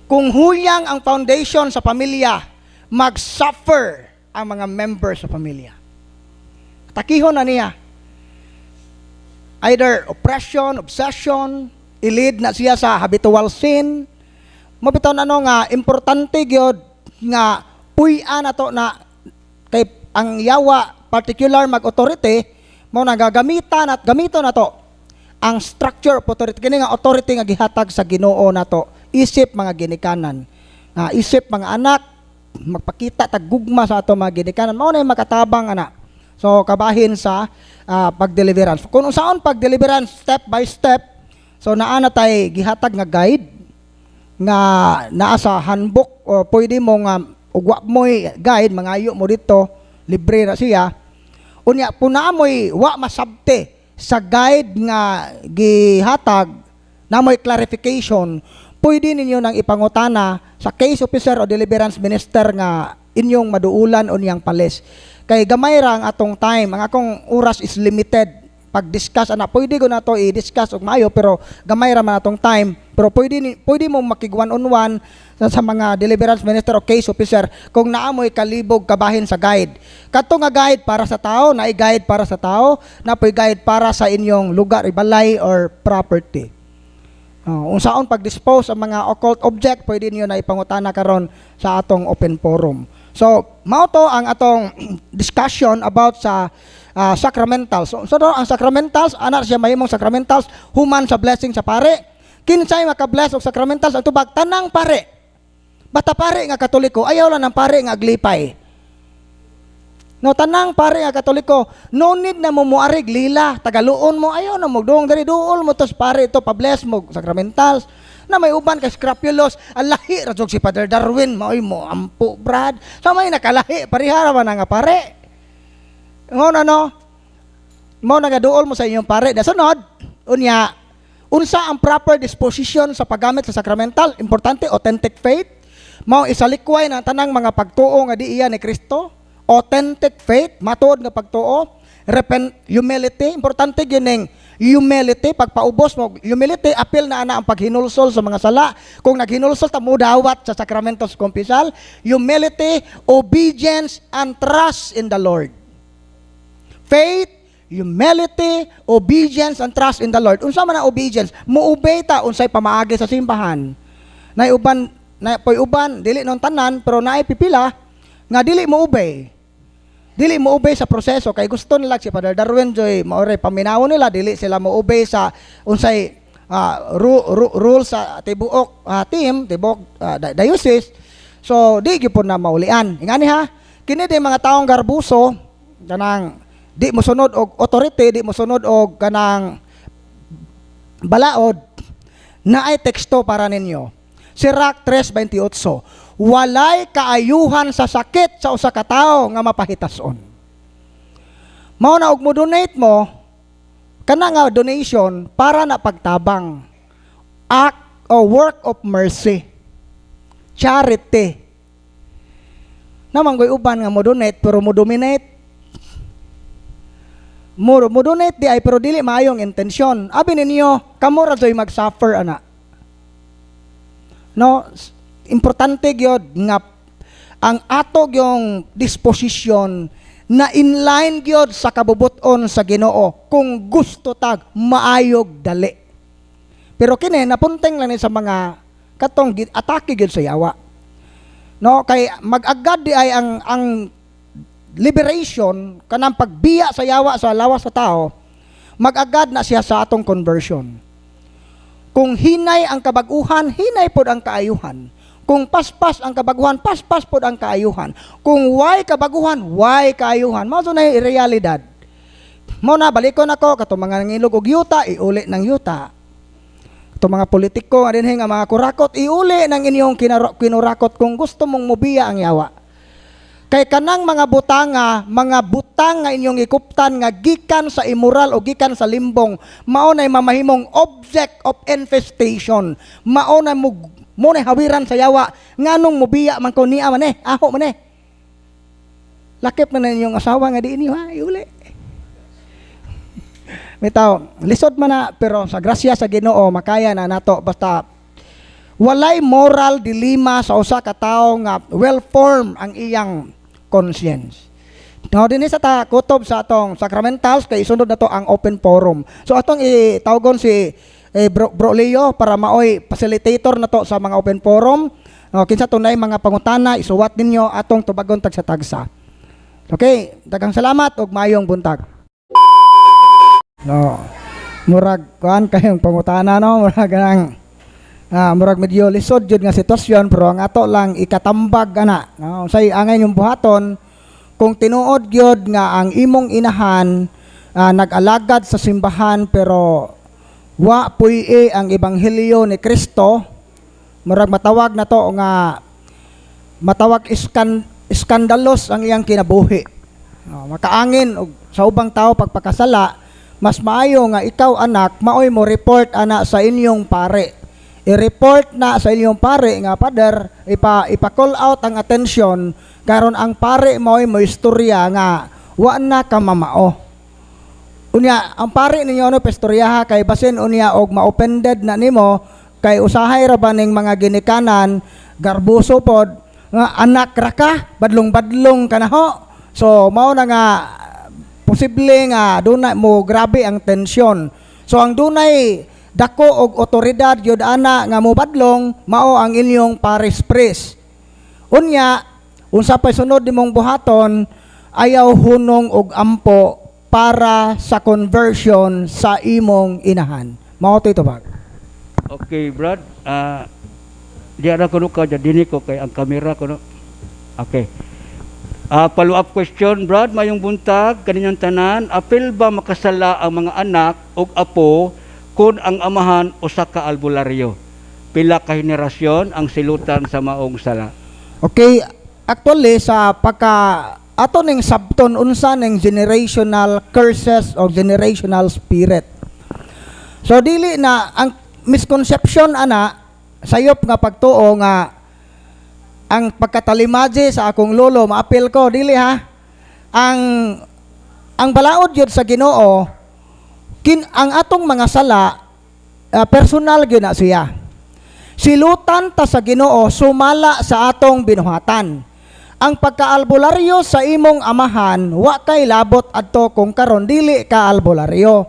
Kung huyang ang foundation sa pamilya, mag-suffer ang mga members sa pamilya. Takihon na niya. Either oppression, obsession, ilid na siya sa habitual sin. Mabitaw na no nga, importante gyud nga puy-an na to na kay ang yawa, particular mag-authority, mo nagagamitan at gamito na to ang structure of authority kini nga authority nga gihatag sa Ginoo na to isip mga ginikanan isip mga anak magpakita tag gugma sa ato mga ginikanan mao na makatabang ana so kabahin sa pagdeliverance kung unsaon pagdeliverance step by step so naa na tay gihatag nga guide nga naa sa handbook o pwede mo nga ugwa mo'y guide mangayo mo dito libre na siya unya puna mo'y wa masabte sa guide nga gihatag na mo'y clarification pwede ninyo nang ipangutana sa case officer o deliverance minister nga inyong maduulan o niyang palis kay gamay ra ang atong time ang akong oras is limited pag-discuss ana pwede ko na to i-discuss og maayo pero gamay ra man atong time pero pwede mo makig one on one sa mga deliverance minister o case officer kung naa mo'y kalibog kabahin sa guide kadto nga guide para sa tao naay guide para sa tao napoy guide para sa inyong lugar ibalay or property unsaon pag-dispose ang mga occult object pwede niyo na ipangutana karon sa atong open forum so mao to ang atong discussion about sa sacramentals. So ang sacramentals, ana siya mahimong sacramentals, human sa blessing sa pare. Kinsay maka-bless og sacramentals ang tubag tanang pare. Bata pare nga Katoliko, ayaw lang ng pare nga aglipay. No tanang pare nga Katoliko, no need na mo muarig lila, tagaluon mo ayaw na mo dong diri duol mo tos pare ito pa-bless mo sacramentals. Na may uban ka scrupulous, alahi ra jud si Father Darwin, maoy mo ampo brad. Sa may nakalahi parihara man nga pare. Ngono no. Mo nagaduol mo sa inyong pare. Dasunod, unya Unsa ang proper disposition sa paggamit sa sacramental? Importante, authentic faith. Mao isalikway ng tanang mga pagtuo nga di iya ni Kristo. Authentic faith, matuod nga pagtuo. Humility, importante gining humility, pagpaubos mo, humility, apil na ana ang paghinulsol sa mga sala. Kung naghinulsol, tamo dawat sa sakramentos kumpisal. Humility, obedience, and trust in the Lord. Faith, humility, obedience, and trust in the Lord. Unsa man ang obedience? Muobey ta unsay pamaagi sa simbahan. Nay uban, dili non tanan, pero naay pipila nga dili mo obey. Dili mo obey sa proseso kay gusto nila si Father Darwin Joy maore paminaw nila dili sila mo obey sa unsay rules sa tibuok diocese. So di gyud na maulian. Ingani ha, kini di mga taong garbuso kanang di mo sunod og authority, di mo sunod og kanang balaod na ay teksto para ninyo. Sirach 3:28. Walay kaayuhan sa sakit sa usa ka tawo nga mapahitason. Mao na og mo donate mo kana nga donation para na pagtabang. Act or work of mercy. Charity. Namang goy uban nga mo donate pero mo dominate. Mo donate di ay pero dili maayong intensyon. Abi ninyo kamo ra joy mag-suffer ana. No, importante gyud nga ang ato yung disposition na inline gyud sa kabubuton sa Ginoo kung gusto tag maayog dali. Pero kini napunteng lang ni sa mga katong atake gyud sa yawa. No, kay mag-agad di ay ang liberation kanang pagbiya sa yawa sa lawas sa tao, mag-agad na siya sa atong conversion. Kung hinay ang kabaguhan, hinay pod ang kaayuhan. Kung paspas ang kabaguhan, paspas pod ang kaayuhan. Kung why kabaguhan, why kaayuhan. Mao na realidad. Mao na balikon ako kato mga nangilog og yuta, iuli ng yuta. Kato mga politiko nga dinhi nga mga kurakot, iuli ng inyong kinurakot kung gusto mong mubiya ang yawa. Kay kanang mga butang nga inyong ikuptan nga gikan sa immoral o gikan sa limbong, mao nay mamahimong object of infestation. Mao na mo na hawiran sa yawa nganong mubiya man ko niya man aho man lakip na ninyong asawa nga diin ha iuli mitaw lisod man na pero sa grasya sa Ginoo makaya na nato basta walay moral dilemma sa usa ka tawo nga well formed ang iyang conscience. No, dinhi sa ta kutob sa atong sacramentals kay isunod na to ang open forum. So atong itawgon si Bro Leo para maoy facilitator na to sa mga open forum. No, kinsa tunay mga pangutana isuwat ninyo atong tubagon tag sa tagsa. Okay, daghang salamat ug maayong buntag. No. Murag kuan kayong pangutana no, murag nang murag medyo lisod jud nga sitwasyon pero ang ato lang ikatambag ana. No, say angay yung buhaton kung tinuod gyud nga ang imong inahan nag-alagad sa simbahan pero wa puy ang ebanghelyo ni Kristo, murag matawag na to nga matawag iskandalos ang iyang kinabuhi. Makaangin og sa ubang tao pagpakasala, mas maayo nga ikaw anak maoy mo report ana sa inyong pare. I-report na sa inyong pare nga Father, ipa-call out ang attention karon ang pare maoy mo istorya nga wa na ka mamao. Unya, ang pare ninyo ano pestoryaha kay basin unya og ma-offended na nimo kay usahay ra ba ning mga ginikanan garbuso pod nga anak ra ka badlong-badlong ka na ho. So mao na nga posible nga dunay mo grabe ang tensyon. So ang dunay dako og otoridad gyud ana nga mobadlong mao ang inyong parish priest. Unya, unsa pay sunod nimong buhaton ayaw hunong og ampo para sa conversion sa imong inahan. Mao to bag. Okay, Brad. Di ara ko ka dinhi ko kay ang kamera ko no. Okay. Follow up question, Brad, mayong buntag kaninyong tanan, apil ba makasala ang mga anak ug apo kun ang amahan usa ka albularyo? Pila ka henerasyon ang silutan sa maong sala? Okay, actually sa ato ning sabton unsa ning generational curses o generational spirit. So dili na ang misconception ana sayop nga pagtuo nga ang pagkatalimaje sa akong lolo maapil ko dili ha. Ang balaod yun sa Ginoo ang atong mga sala personal gyud na siya. Silutan ta sa Ginoo sumala sa atong binuhatan. Ang pagkaalbularyo sa imong amahan wa kay labot adto kung karon dili ka albularyo.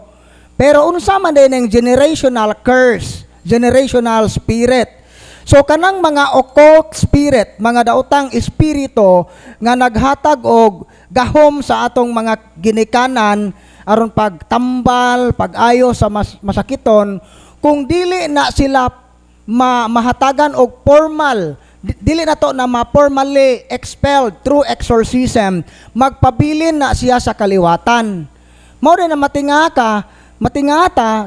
Pero unsa man din ang generational curse, generational spirit. So kanang mga occult spirit, mga daotang espiritu nga naghatag og gahom sa atong mga ginikanan aron pagtambal, pag-ayo sa masakiton, kung dili na sila mahatagan og formal, dili na to na ma-formally expelled through exorcism, magpabilin na siya sa kaliwatan. Mao din na matingata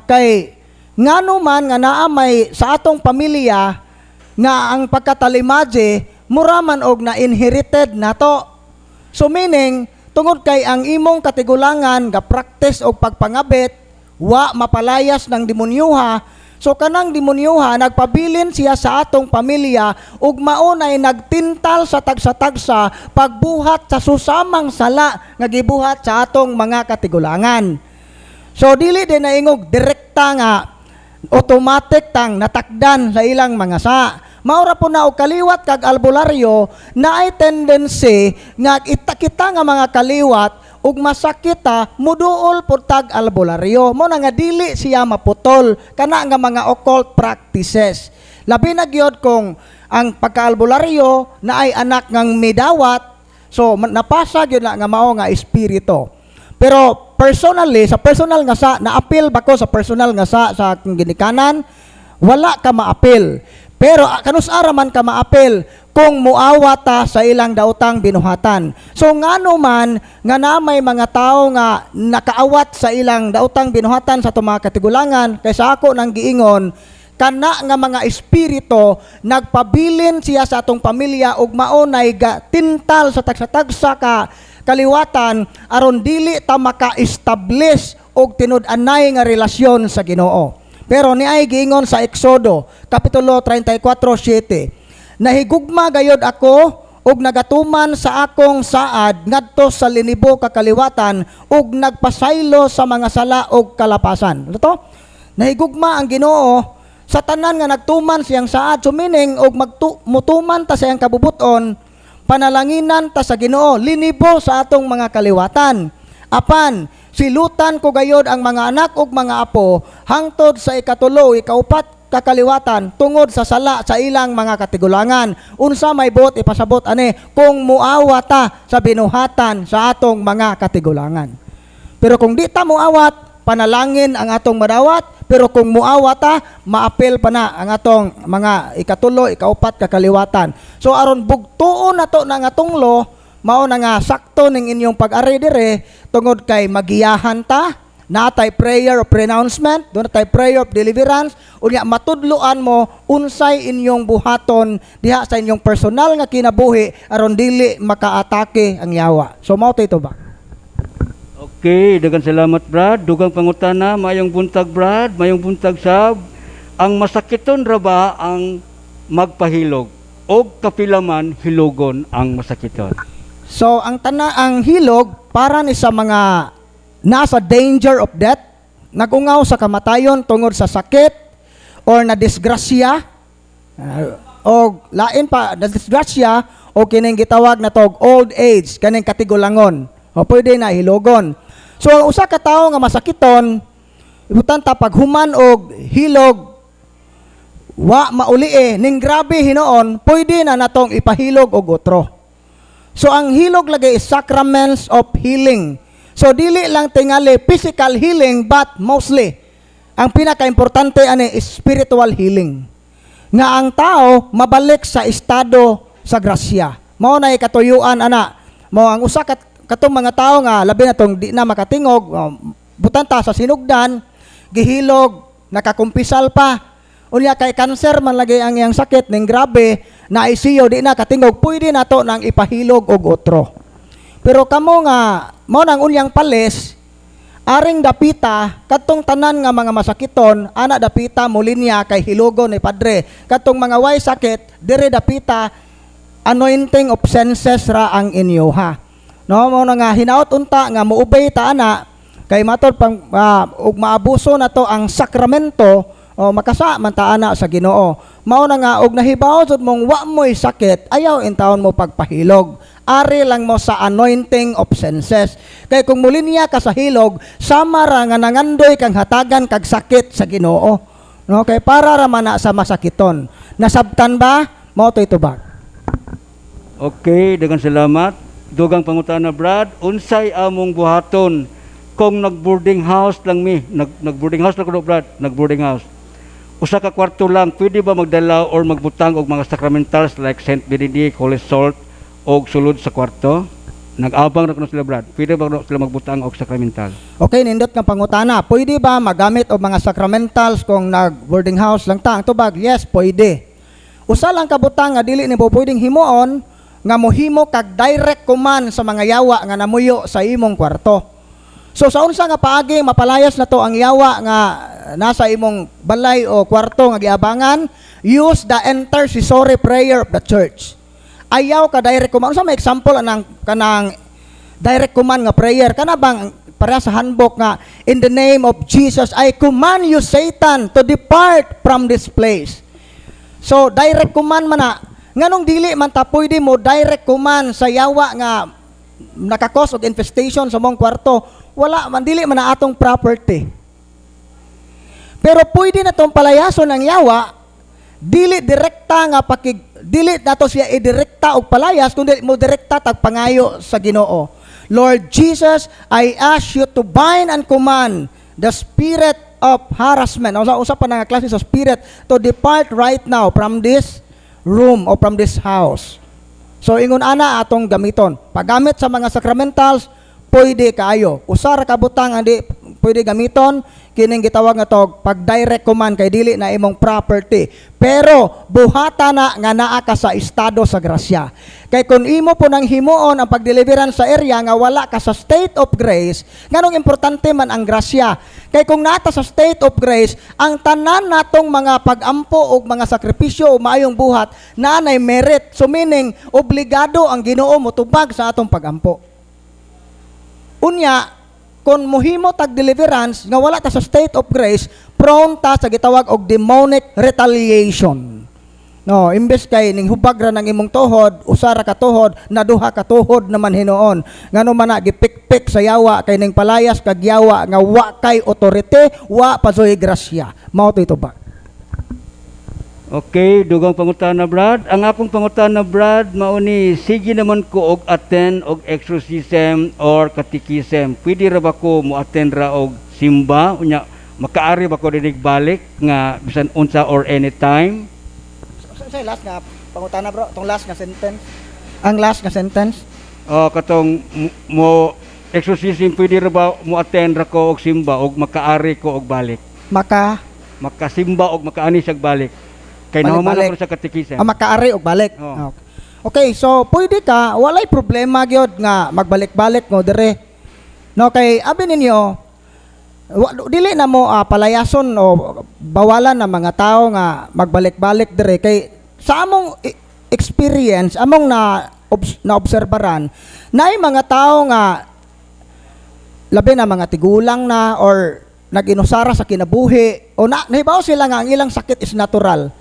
kay ngano man nga naa may sa atong pamilya nga ang pagkatalimaje muraman og na inherited nato. So meaning tungod kay ang imong katigulangan ga practice og pagpangabit wa mapalayas ng demonyoha, so kanang demonyoha nagpabilin siya sa atong pamilya ug maunay nagtintal sa tagsa-tagsa pagbuhat sa susamang sala nga gibuhat sa atong mga katigulangan. So dili din naingog direkta nga automatic tang natakdan sa ilang mga sa. Maura po na og kaliwat kag albularyo na ay tendency nga kita nga mga kaliwat ug masakita muduol pud tag albularyo. Mo na nga dili siya maputol kana nga mga occult practices. Labi na gyud kung ang pagkaalbularyo na ay anak ngang midawat, so napasa gyud na nga mao nga espiritu. Pero personally, sa personal nga sa, na-appeal ba ko sa personal nga sa akong ginikanan? Wala ka ma-appeal. Pero kanus-ara man ka ma-appeal kung muawa ta sa ilang daotang binuhatan. So ngano man nga na may mga tao nga nakaawat sa ilang daotang binuhatan sa itong mga katigulangan, kaysa ako nang giingon, kana nga mga espiritu nagpabilin siya sa atong pamilya ug maunay tintal sa tagsa-tagsa ka kaliwatan aron dili ta maka-establish og tinud-anay nga relasyon sa Ginoo. Pero niay giingon sa Exodo kapitulo 34:7, nahigugma gayod ako ug nagatuman sa akong saad ngadto sa linibo ka kaliwatan ug nagpasaylo sa mga sala ug kalapasan. Ano to? Nahigugma ang Ginoo sa tanan nga nagtuman siyang saad, so meaning og mutuman ta sa iyang kabubuton, panalanginan ta sa Ginoo linibo sa atong mga kaliwatan. Apan silutan ko gayod ang mga anak ug mga apo hangtod sa ikatulo, ikaupat kakaliwatan tungod sa sala sa ilang mga katigulangan. Unsa may buot ipasabot ani kung muawa ta sa binuhatan sa atong mga katigulangan. Pero kung di ta muawat, panalangin ang atong madawat. Pero kung muawa ta, maapil pa na ang atong mga ikatulo, ikaupat kakaliwatan. So aron bugtuon nato na nga atong law, mao na nga sakto ning inyong pag-ari dire tungod kay magiyahan ta, natay prayer of pronouncement, doon natay prayer of deliverance, unya matudloan mo unsay inyong buhaton diha sa inyong personal nga kinabuhi aron dili makaatake ang yawa. So mao ito ba? Okay, daghang salamat Brad. Dugang pangutana, mayong buntag Brad, mayong buntag sab. Ang masakiton ra ba ang magpahilog o kapilaman hilogon ang masakiton? So ang hilog para ni sa mga nasa danger of death, nagungaw sa kamatayon tungod sa sakit or na disgrasya, o lain pa na disgrasya o kining gitawag na tog old age, kaning katigulangon. O pwede na hilogon. So ang usa ka tawo nga masakiton, ibutan ta paghuman og hilog wa mauli ning grabe hinoon, pwede na natong ipahilog og otro. So ang hilog lagi is sacraments of healing. So dili lang tingali physical healing but mostly ang pinaka-importante ani is spiritual healing. Nga ang tao mabalik sa estado sa grasya. Mao na ikatuyuan ana. Mao ang usa katong mga tao nga labi na tong di na makatingog, butan ta sa sinugdan, gihilog, nakakumpisal pa. Unya kay cancer man lagi ang iyang sakit ning grabe na ICU di na katingog, pwede na to nang ipahilog og otro. Pero kamo nga mao nang unyang palis, aring dapita katong tanan nga mga masakiton ana dapita mulinya kay hilugo ni Padre. Katong mga way sakit dire dapita anointing of senses ra ang inyo ha. No mo na nga hinaot unta nga muubay ta ana kay matod pang ug maabuso na to ang sakramento o makasa man ta ana sa Ginoo. Mao na nga og nahibaw jud mong wa mo'y sakit ayaw intawon mo pagpahilog. Ari lang mo sa anointing of senses. Kay kung mulinya ka sa hilog, sama ra nga nangandoy kang hatagan kag sakit sa Ginoo. No, kay para ra man na sa masakiton. Nasabtan ba? Mao to'y tubag. Okay, daghang salamat. Dugang pangutana, Brad, unsay among buhaton kung nag-boarding house lang mi? Nag-boarding house lang ko, Brad. Nag-boarding house. Usa ka kwarto lang, pwede ba magdala or magbutang og mga sacramentals like Saint Benedict, Holy Salt, og sulod sa kwarto? Nag-abang na kuno sila, Brad. Pwede ba sila magbutang og sacramental? Okay, nindot nga pangutana. Pwede ba magamit og mga sacramentals kung nag-boarding house lang ta? Ang tubag, yes, pwede. Usa lang kabutang nga dili ni pwedeng himuon nga mohimo kag direct command sa mga yawa nga namuyo sa imong kwarto. So sa unsa nga paagi mapalayas na to ang yawa nga nasa imong balay o kwarto nga giabangan, use the intercessory prayer of the church. Ayaw ka direct command. Unsa may example anang kanang direct command nga prayer? Kana bang para sa handbook nga in the name of Jesus I command you Satan to depart from this place. So direct command man na. Nganong dili man ta pwede mo direct command sa yawa nga nakakos og infestation sa mong kwarto, wala man dili man na atong property. Pero pwede na tong palayason ng yawa, dili direkta nga dili nato siya idirekta og palayas kundi mo direkta tag pangayo sa Ginoo. Lord Jesus, I ask you to bind and command the spirit of harassment. Usa pa nga klase sa spirit to depart right now from this room or from this house. So ingon ana atong gamiton. Paggamit sa mga sacramentals, pwede kaayo. Usara ka butang andi pwede gamiton kining gitawag nga tog pag direct command kay dili na imong property. Pero buhata na nga naa ka sa estado sa grasya. Kay kun imo po nang himuon ang pagdeliveran sa area nga wala ka sa state of grace, nganong importante man ang grasya. Kay kung nata sa state of grace, ang tanan natong mga pagampo o mga sakripisyo o maayong buhat na nay merit. So meaning, obligado ang Ginoo motubag sa atong pagampo. Unya, kung muhimo tag deliverance nga wala ta sa state of grace, prone ta sa gitawag og demonic retaliation. No, imbes kay ning hubag ra ng imong tuhod, usara ka tuhod, naduha ka tuhod naman hinuon. Ngano man na gipikpik sa yawa kay ning palayas kag yawa nga wa kay otorite, wa pasoy grasya. Mao to ba? Okay, dugang pangutana, Brad. Ang akong pangutana, Brad, mauni, sige naman ko og attend og exorcism or catechism. Pwede ra ba ko mo attend ra og simba? Unya, makaari ba ko dinig balik nga bisan unsa or anytime? Sa last nga pangutana bro, tong last nga sentence. Ang last nga sentence. Katong mo exorcism, pwede ra ba mo attend ra ko og simba og makaari ko og balik? Makasimba og makaani siya balik. Kay nahuman ako sa katikisem. Makaari og balik. Oh. Okay, so pwede ka, walay problema gyud nga magbalik-balik mo dire. No, kay abi ninyo, dili na mo palayason o bawalan ng mga tao nga magbalik-balik dire kay sa among experience, among na obserbaran, naay mga tao nga labi na mga tigulang na or nag-inusara sa kinabuhi o nahibaw sila nga ang ilang sakit is natural.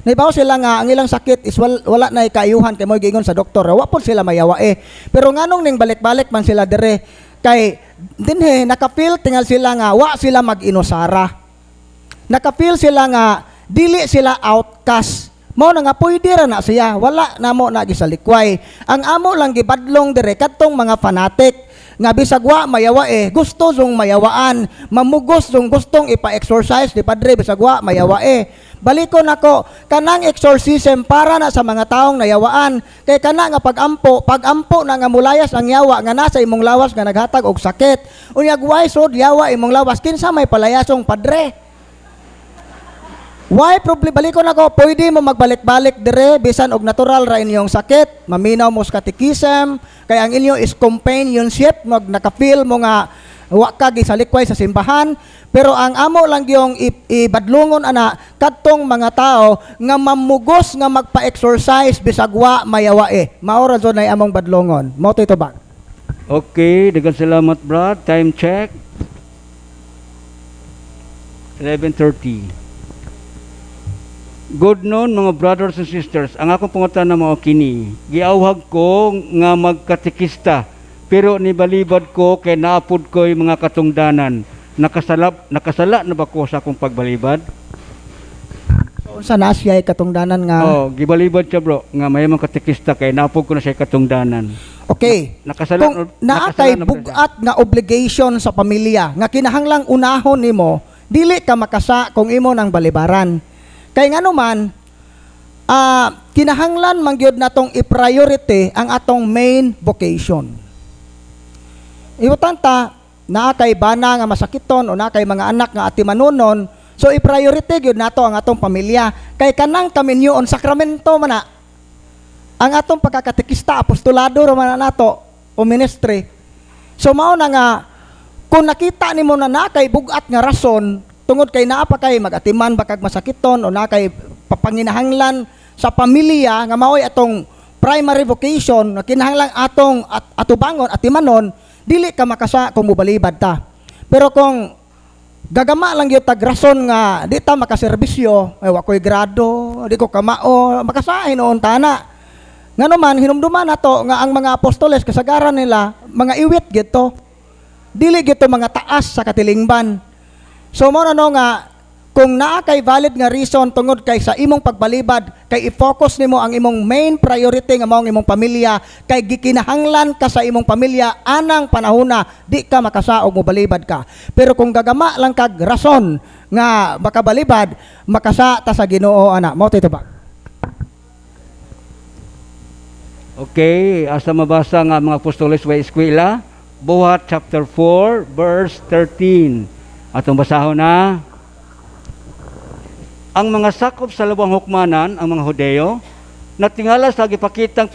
Nahibaw sila nga ang ilang sakit is wala na ikayuhan kay mo giingon sa doktor. Wa po sila mayawa Pero nganong ning balik-balik man sila dire kay dinhe nakapil tingal sila nga wa sila mag-inusara. Nakapil sila nga dili sila outcast. Mao na nga pwede ra na siya. Wala na mo na gisalikway. Ang amo lang gibadlong dire kadtong mga fanatic nga bisag wa mayawa gusto zong mayawaan, mamugos zong gustong ipa-exorcise di padre bisag wa mayawa Balikon ako, kanang exorcism para na sa mga taong nayawaan. Kay kana nga pagampo na nga mulayas ang yawa nga nasa imong lawas nga naghatag og sakit. Unyag why sod yawa imong lawas kinsa may palayasong padre? Why problem balikon ako, pwede mo magbalik-balik dire bisan og natural ra inyong sakit, maminaw mo sa catechism, kay ang inyo is companionship, nakafeel mo nga wa ka gisalikway sa simbahan, pero ang amo lang yung ibadlungon ana kadtong mga tao nga mamugos nga magpa-exercise bisag wa mayawae. Mao ra nay among badlungon. Mao ito ba? Okay, daghang salamat, Brad. Time check. 11:30. Good noon mga brothers and sisters. Ang akong pangutan na mga kini, giawhag ko nga magkatekista, pero nibalibad ko kay naapod ko yung mga katungdanan. Nakasala na ba ko sa akong pagbalibad? Unsa na siya katungdanan nga? Oh, gibalibad siya bro, nga may mga katekista kay naapod ko na siya katungdanan. Okay. Kung naatay bugat nga obligation sa pamilya nga kinahanglang unahon nimo, dili ka makasa kung imo nang balibaran. Kay ngano man, kinahanglan man gyud natong i-priority ang atong main vocation. Iwatanta, naa kay bana nga masakiton o naa kay mga anak nga atimanunon, so i-priority gyud nato ang atong pamilya. Kay kanang kaminyoon sakramento man na, ang atong pagkakatekista, apostolado raman na nato o ministry. So mao na nga, kung nakita nimo na naa kay bugat nga rason, tungod kay naa pa kay magatiman bakag masakiton o naa kay papanginahanglan sa pamilya nga mao'y atong primary vocation na kinahanglan atong atubangon at timanon, dili ka makasa kung mubalibad ta. Pero kung gagama lang yung tagrason nga di ta makaserbisyo, ay wakoy grado, di ko kamao, makasahin noon tana. Nga naman, hinumduman na to nga ang mga apostoles, kasagaran nila, mga iwit gito. Dili gito mga taas sa katilingban. So mo na no nga, kung naa kay valid nga reason tungod kay sa imong pagbalibad, kay i-focus nimo ang imong main priority nga mao ang imong pamilya, kay gikinahanglan ka sa imong pamilya anang panahona, di ka makasaog mo balibad ka. Pero kung gagama lang kag rason nga makabalibad, makasa ta sa Ginoo ana. Mao ito ba? Okay, asa mabasa nga mga apostoles wa eskwela, Buhat chapter 4 verse 13. Atong basahon na. Ang mga sakop sa lubang hukmanan, ang mga Hudeo, natingala sa gipakitang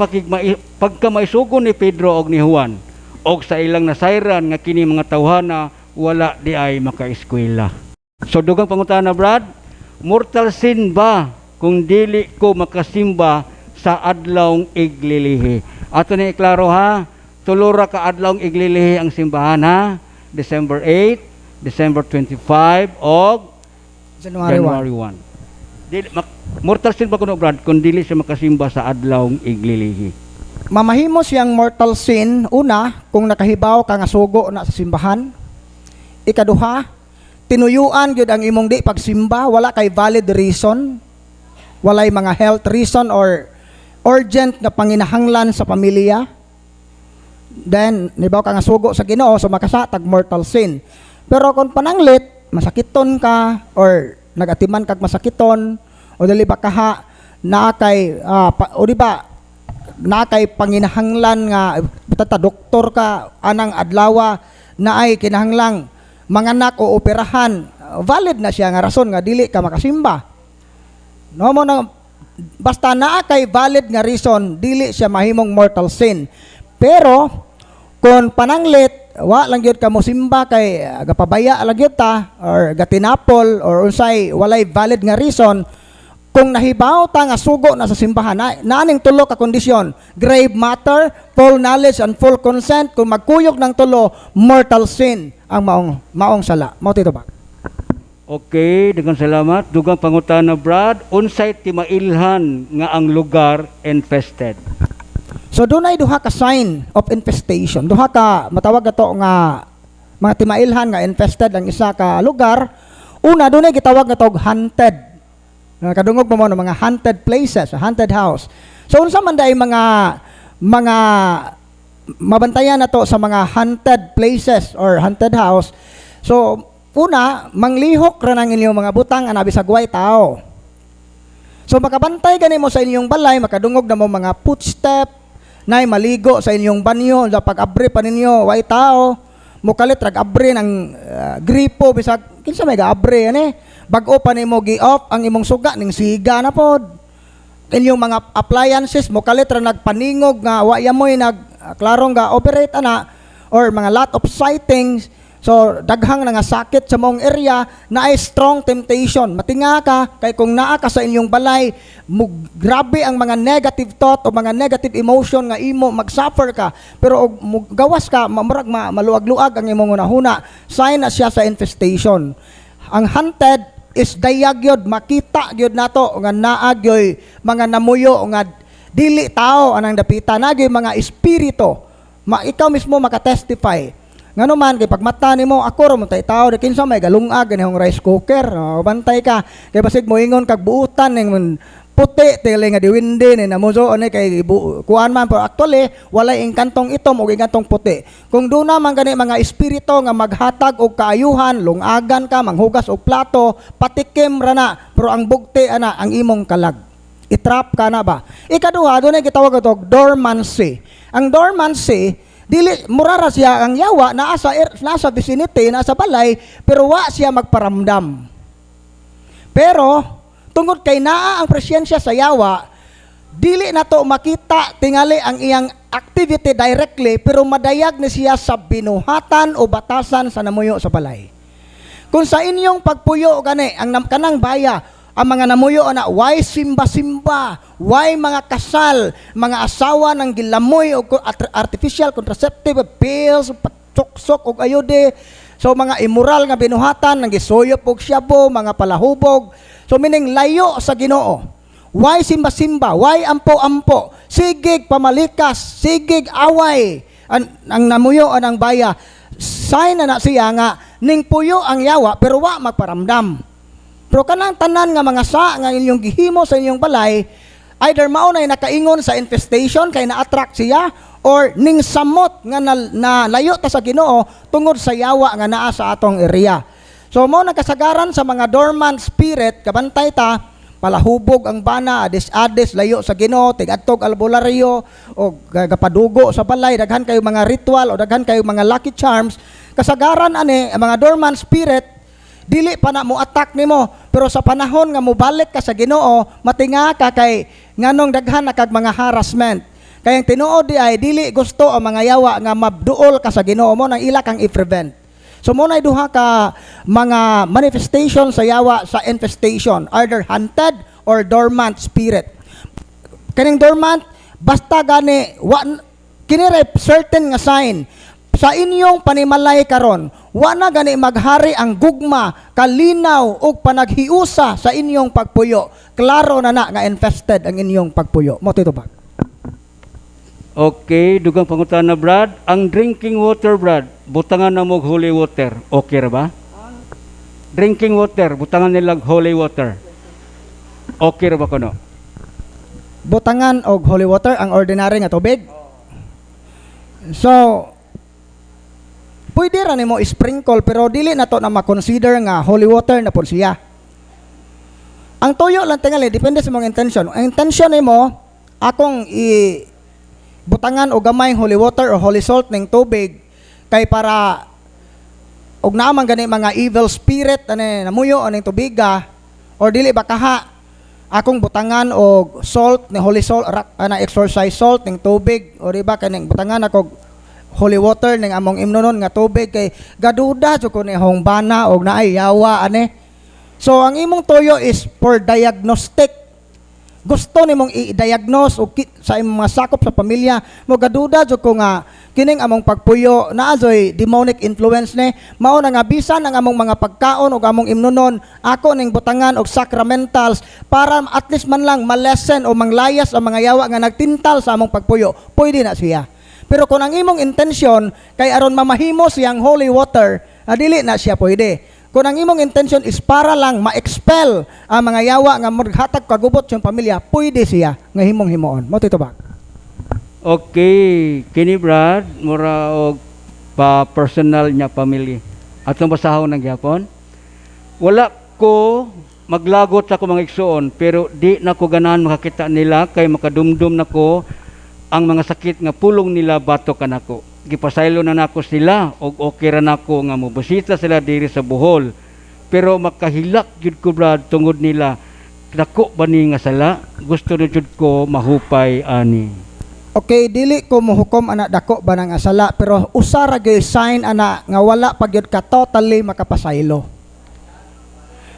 pagkamaisugon ni Pedro og ni Juan, og sa ilang nasayran nga kini mga tawhana wala di ay makaeskwela. So dugang pangutana, Brad, mortal sin ba kung dili ko makasimba sa adlawng iglilihi? Ato ni iklaro ha, tulura ka adlawng iglilihi ang simbahan ha, December 8, December 25 og January 1. Mortal sin ba kuno, Brad, kung dili siya makasimba sa adlawng iglilihi? Mamahimo siyang mortal sin, una, kung nakahibaw ka nga sugo na sa simbahan. Ikaduha, tinuyuan gyud ang imong di pagsimba, wala kay valid reason, walay mga health reason or urgent na panginahanglan sa pamilya. Then, nibaw ka nga sugo sa Ginoo, so makasatag mortal sin. Pero kung pananglit, masakiton ka, or nagatiman kag masakiton, o dali ba kaha, naakay, o di ba, naakay panginahanglan nga, basta doktor ka, anang adlawa, na ay kinahanglang, manganak o operahan, valid na siya nga rason nga, dili ka makasimba. No mo na, basta naakay valid nga reason, dili siya mahimong mortal sin. Pero, kung pananglit, wa lang gyud ka mo simba kay gapabaya lang gyud ta or gatinapol or unsay walay valid nga reason, kung nahibaw ta nga sugo na sa simbahan, naaning tulo ka kondisyon: grave matter, full knowledge and full consent. Kung magkuyog ng tulo, mortal sin ang maong sala. Mao tito ba? Okay, daghang salamat. Dugang pangutana, Brad, unsay timailhan nga ang lugar infested? So dunay duha ka sign of infestation. Duha ka matawag ato nga mga timailhan nga infested ang isa ka lugar. Una, dunay gitawag nga tog haunted. Kadungog mo mga haunted places, haunted house. So unsa man day mga mabantayan nato sa mga haunted places or haunted house. So una, manglihok ra nang inyong mga butang ana bisag way tao. So makabantay gani mo sa inyong balay, makadungog na mo mga footstep, nay maligo sa inyong banyo, sa pag-abri pa ninyo, way tao, mukalit rag-abri ng gripo, bisag, kinsa may ga-abri, bago pa nimo gi-off ang imong suga, ning siga na pod. Inyong mga appliances, mukalit ra nagpaningog, nga waya mo'y klarong ga-operate, or mga lot of sightings, So daghang na nga sakit sa mong area na ay strong temptation. Matinga ka kay kung naa ka sa inyong balay, grabe ang mga negative thought o mga negative emotion nga imo magsuffer ka. Pero og gawas ka mamurag maluag-luag ang imong unahuna. Sign na siya sa infestation. Ang hunted is dayag yun, makita yun nato nga naag yoy mga namuyo nga dili tao anang dapita nagyoy mga espiritu. Ikaw mismo makatestify. Ngano man kay pagmata nimo ako ra mo tay tao di kinsa may galungag ganihong rice cooker, bantay ka kay basig moingon kag buutan ning puti tele nga diwindi ni namuso ani kay kuan man pero actually walay engkantong itom ug engkantong puti. Kung duna man gani mga espiritu nga maghatag og kaayuhan, lungagan ka, manghugas og plato, patikim ra na pero ang bugti ana ang imong kalag. Itrap ka na ba? Ikaduha dunay gitawag og dormancy. Ang dormancy dili murara siya ang yawa nasa vicinity, nasa balay pero wa siya magparamdam. Pero tungod kay naa ang presensya sa yawa, dili nato makita tingali ang iyang activity directly pero madayag ni siya sa binuhatan o batasan sa namuyo sa balay. Kung sa inyong pagpuyo gani ang kanang baya ang mga namuyo na why simba-simba, why mga kasal, mga asawa ng gilamoy o artificial contraceptive pills, patsuksok o ayude. So mga immoral nga binuhatan, nang gisuyop og syabo, mga palahubog. So meaning layo sa Ginoo. Why simba-simba, why ampo-ampo, sigig pamalikas, sigig away. Ang namuyo ang baya, sign na siya nga ning puyo ang yawa pero wa magparamdam. Pero kanang tanan nga mga nga inyong gihimo sa inyong balay, either maunay nakaingon sa infestation kay na-attract siya or ning samot nga na layo ta sa Ginoo tungod sa yawa nga naa sa atong area. So mo nagkasagaran sa mga dormant spirit, kabantay ta, palahubog ang bana, adis-adis, layo sa Ginoo, tigadtog albularyo o gapadugo sa balay, daghan kayo mga ritual o daghan kayo mga lucky charms. Kasagaran ani ang mga dormant spirit dili pa na mo attack nimo pero sa panahon nga mobalik ka sa Ginoo matinga ka kay nganong daghan na kag mga harassment kay ang tinuod di ay dili gusto ang mga yawa nga mabduol ka sa Ginoo mo nang ila kang i-prevent. So mo nay duha ka mga manifestation sa yawa sa infestation, either hunted or dormant spirit. Kaning dormant basta gani kini certain nga sign sa inyong panimalay karon, wa na gani maghari ang gugma, kalinaw ug panaghiusa sa inyong pagpuyo. Klaro na nga infested ang inyong pagpuyo. Mo titubag. Okay, dugang pangutana Brad, ang drinking water Brad, butangan na mo holy water. Okay ra ba? Drinking water, butangan nilang holy water. Okay ra ba kuno? Butangan og holy water ang ordinary nga tubig. So pwede ra nimo sprinkle pero dili na to na ma-consider nga holy water na po siya. Ang tuyo lang tingali depende sa mong intention. Ang intention nimo akong butangan og gamay holy water or holy salt ning tubig kay para og naman gani mga evil spirit ani namuyo aning tubiga or dili ba kaha akong butangan og salt ni holy salt na exorcise salt ning tubig o di ba kaning butangan ako holy water ning among imnonon nga tubig kay gaduda jud ko ni hong bana og naay yawa ani. So ang imong tuyo is for diagnostic. Gusto nimong i-diagnose og sa imong mga sakop sa pamilya mo gaduda jud ko nga kining among pagpuyo naa joy demonic influence ni mao na nga bisan ang among mga pagkaon ug among imnonon ako ning butangan og sacramentals para at least man lang malesen o manglayas ang mga yawa nga nagtintal sa among pagpuyo. Pwede na siya. Pero kung ang imong intensyon kay aron mamahimo siyang holy water, dili na siya pwede. Kung ang imong intention is para lang ma-expel ang mga yawa nga maghatag kagubot sa pamilya, pwede siya nga himong-himoon. Mo titubag. Okay, kini Brad, mura og pa personal niya pamilya. Atong basahon ng gyapon. Wala ko maglagot sa ko mga igsoon, pero di na ko ganahan makakita nila kay makadumdum nako ang mga sakit nga pulong nila bato kanako. Gipasaylo na nako sila og okay ra nako nga mobusita sila diri sa Bohol. Pero makahilak jud ko Brad tungod nila dako ba ni nga sala gusto na jud ko mahupay ani. Okay, dili ko mohukom ana dako ba nga sala, pero usa ra gyud sign ana nga wala pa gyud ka totally makapasaylo.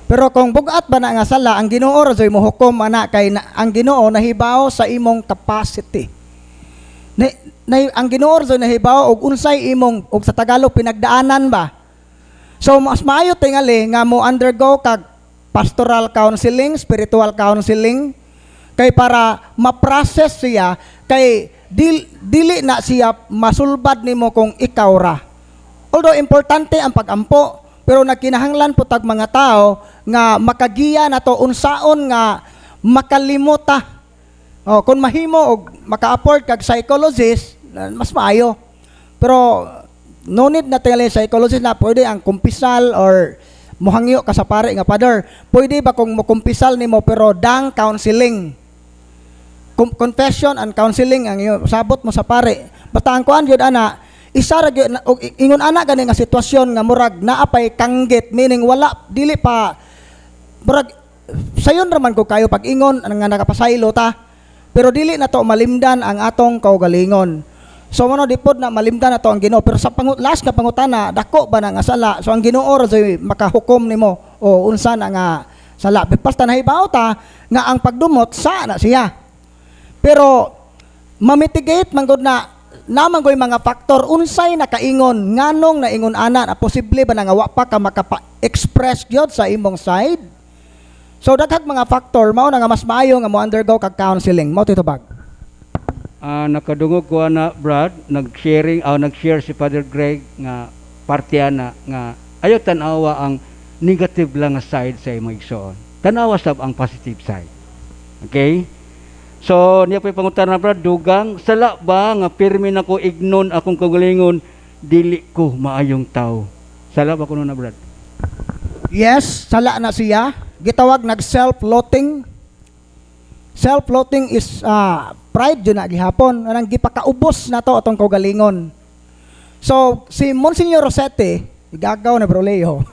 Pero kung bugat ba na nga sala, ang Ginoo ra joy mohukom ana kay ang Ginoo nahibaw sa imong capacity. Ang Ginoo ra joy nahibaw og unsay imong og sa Tagalog pinagdaanan ba. So mas maayo tingali nga mo undergo kag pastoral counseling, spiritual counseling kay para ma-process siya kay dili na siya masulbad nimo kung ikaw ra. Although importante ang pagampo, pero nagkinahanglan po tag mga tao nga makagiya nato unsaon nga makalimuta. Kung mahimo og maka-afford kag psychologist, mas maayo. Pero no need na tingali psychologist na pwede ang kumpisal or muhangyo ka sa pare nga father. Pwede ba kung mukumpisal nimo pero dang counseling? Confession and counseling ang sabot mo sa pare. Basta ang kuan gyud ana, isa ra gyud ingon ana gani nga sitwasyon nga murag naapay kanggit, meaning wala dili pa murag sayon ra man ko kayo pag ingon nga nakapasaylo ta. Pero dili na to malimdan ang atong kaugalingon. So mano dipod na malimdan na to ang Ginoo, pero sa last nga pangutana dako ba na nga sala. So ang Ginoo ra joy makahukom nimo o unsa na nga sala. Basta nahibaw ta nga ang pagdumot sa na siya. Pero mamitigate man gud na naman goy mga faktor unsay nakaingon nganong naingon ana na posible ba na nga wa pa ka makapa-express gyud sa imong side. So daghang mga faktor mao na nga mas maayo nga mo undergo kag counseling. Mao titubag. Nakadungog ko na Brad, nag-share si Father Greg nga parte ana nga ayo tan-awa ang negative lang nga side sa imong igsoon. Tan-awa sab ang positive side. Okay? So, niya po'y pangutana Brad, dugang, sala ba nga pirmi na ko ignon akong kagalingon, dili ko maayong tao. Sala ba ko na Brad? Yes, sala na siya. Gitawag nag-self-loathing. Self-loathing is pride yun na gihapon. Anang gipakaubos na to atong kagalingon. So, si Monsignor Rosete, igagaw na Broleo,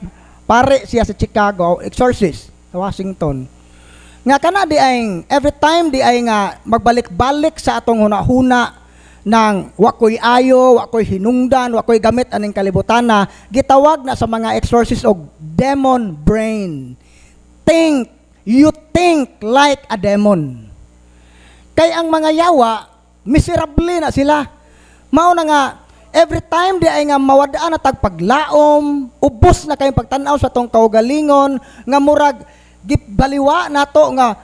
pare siya sa Chicago, exorcist sa Washington. Nga kana di ay every time di ay nga magbalik-balik sa atong hunahuna ng wakoy ayo, wakoy hinungdan, wakoy gamit aning kalibutana, gitawag na sa mga exorcist og demon brain. You think like a demon. Kay ang mga yawa, miserable na sila. Mao na nga every time di ay nga mawadaan na tagpaglaom, ubos na kayong pagtanaw sa tong kaugalingon nga murag gibaliwa nato nga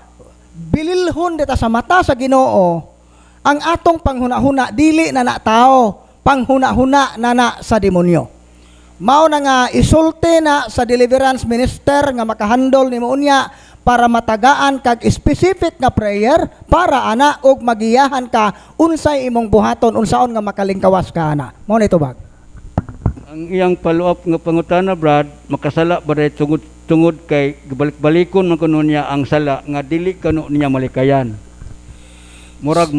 bililhon dita sa mata sa Ginoo ang atong panghuna-huna dili na tao, panghuna-huna na sa demonyo. Mao na nga isulti na sa deliverance minister nga makahandol nimo unya para matagaan kag specific nga prayer para ana og magiyahan ka unsay imong buhaton unsaon nga makalingkawas ka ana. Mao na itubag. Ang iyang follow-up nga pangutana Brad, makasala ba rin tungod kay balik-balikon man kuno niya ang sala nga dili kano niya malikayan. Murag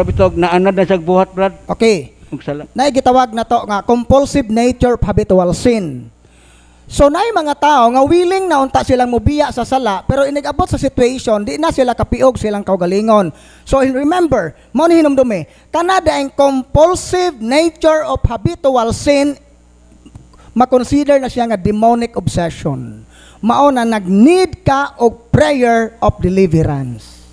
bitog naanad na siya buhat Brad. Okay. Og sala. Nay gitawag na to nga compulsive nature of habitual sin. So nay mga tao nga willing na unta silang mobiya sa sala pero inigabot sa situation di na sila kapiog silang kaugalingon. So remember, mo ni hinumdumi, kanada ang compulsive nature of habitual sin makonsider na siya nga demonic obsession. Mao na nag-need ka og prayer of deliverance.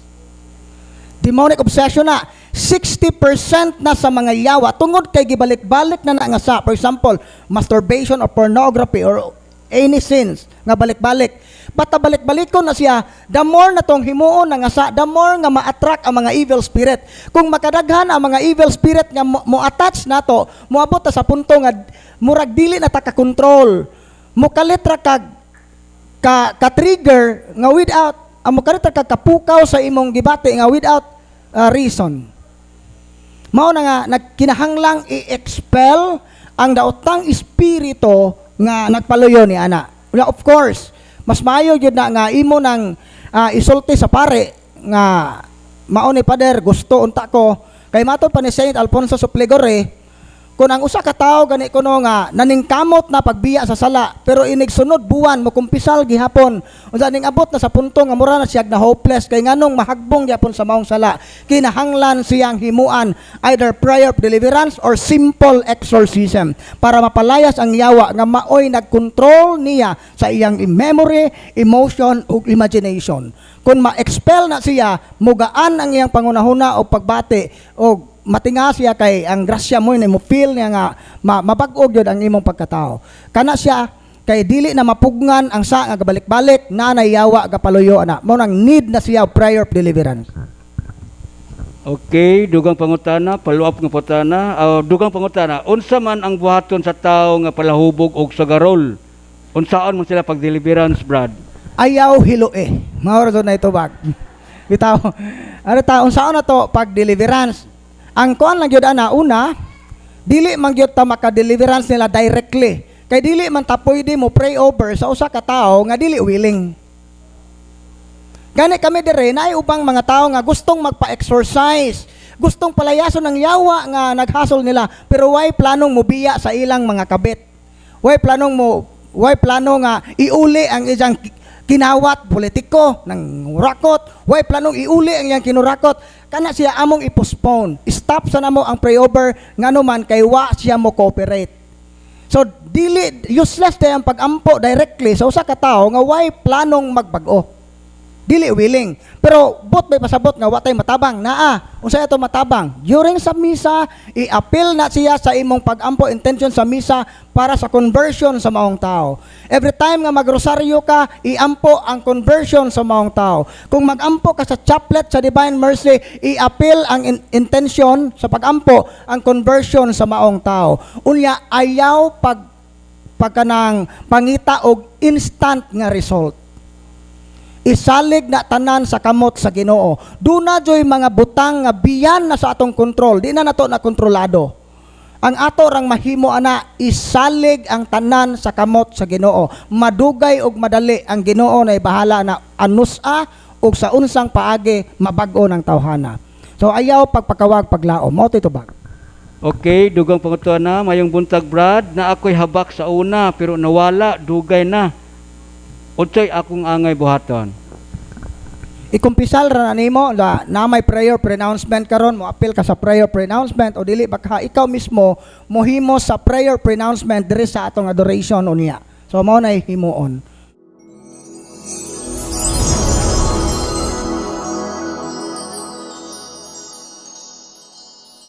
Demonic obsession na 60% na sa mga yawa tungod kay gibalik-balik na nga sa, for example, masturbation or pornography or any sins nga balik-balik. Basta balik-balikon na siya, the more na tong himuon na nga sa, the more nga ma-attract ang mga evil spirit. Kung makadaghan ang mga evil spirit nga mo-attach nato, moabot ta sa punto nga murag dili na ta ka-control. Mukalitra ka-trigger nga without, mukalitra kapukaw sa imong gibati nga without reason. Mao na nga nagkinahanglang i-expel ang daotang espiritu nga nagpaluyo ni ana. Of course, mas maayo gyud na nga imo nang isulti sa pare nga mao ni Pader gusto unta ko kay matud pa ni Saint Alfonso Supligore Kung ang usa ka tawo gani kuno nga naningkamot na pagbiya sa sala pero inig sunod buwan mo kumpisal gihapon unsa ning abot na sa punto nga mura na siya na hopeless kay nganong mahagbong gyapon sa maong sala kinahanglan siyang himuan either prayer of deliverance or simple exorcism para mapalayas ang yawa nga maoy nagkontrol niya sa iyang memory, emotion ug imagination. Kung ma-expel na siya, mugaan ang iyang pangunahuna o pagbati o matinga siya kay ang grasya mo mo feel niya nga mabag-og yun ang imong pagkatao. Kana siya kay dili na mapugngan ang sa nga gabalik-balik na nayawa gapaluyo ana. Mao nang need na siya prayer of deliverance. Okay, dugang pangutana, follow-up nga putana. Dugang pangutana, unsa man ang buhaton sa tawo nga palahubog og sagarol? Unsaon man sila pag deliverance, Brad? Ayaw hiloe. Mao ra na ito bag. Bitaw. Ano ta unsaon na to pag deliverance? Ang kuan lang gyud ana una, dili man gyud ta maka-deliverance nila directly. Kay dili man ta pwede mo pray over sa usa ka tawo nga dili willing. Gani kami dire naay ubang mga tawo nga gustong magpa-exercise, gustong palayason ng yawa nga naghasol nila pero way planong mobiya sa ilang mga kabit. Way plano nga iuli ang iyang kinawat politiko ng rakot, way planong iuli ang iyang kinurakot, kana siya among i-postpone. Stop sa namo ang pray-over, ngano man kay wa siya mo cooperate. So, dili, useless tayo ang pag-ampo directly sa usa ka tawo nga way planong magbag-o. Dili willing. Pero, bot may pasabot nga watay matabang. Unsay ato matabang? During sa misa, i-appeal na siya sa imong pag-ampo intention sa misa para sa conversion sa maong tao. Every time nga magrosaryo ka, i-ampo ang conversion sa maong tao. Kung mag-ampo ka sa chaplet sa Divine Mercy, i-appeal ang intention sa pag-ampo ang conversion sa maong tao. Unya, ayaw pagkanang pangita og instant nga result. Isalig na tanan sa kamot sa Ginoo. Duna joy mga butang nga biyan na sa atong kontrol. Di na nato na kontrolado. Ang ato rang mahimo ana isalig ang tanan sa kamot sa Ginoo. Madugay og madali ang Ginoo na bahala na anusa og sa unsang paagi mabag-o ng tawhana. So ayaw pagpakawag paglaom. Mao ito ba? Okay, dugang pangutana, mayong buntag, Brad, na ako'y habak sa una pero nawala, dugay na. Unsay akong angay buhaton? Ikumpisal ra na nimo na may prayer pronouncement karon mo appeal ka sa prayer pronouncement o dili baka ikaw mismo mohimo sa prayer pronouncement diri sa atong adoration unya. So mao na himuon.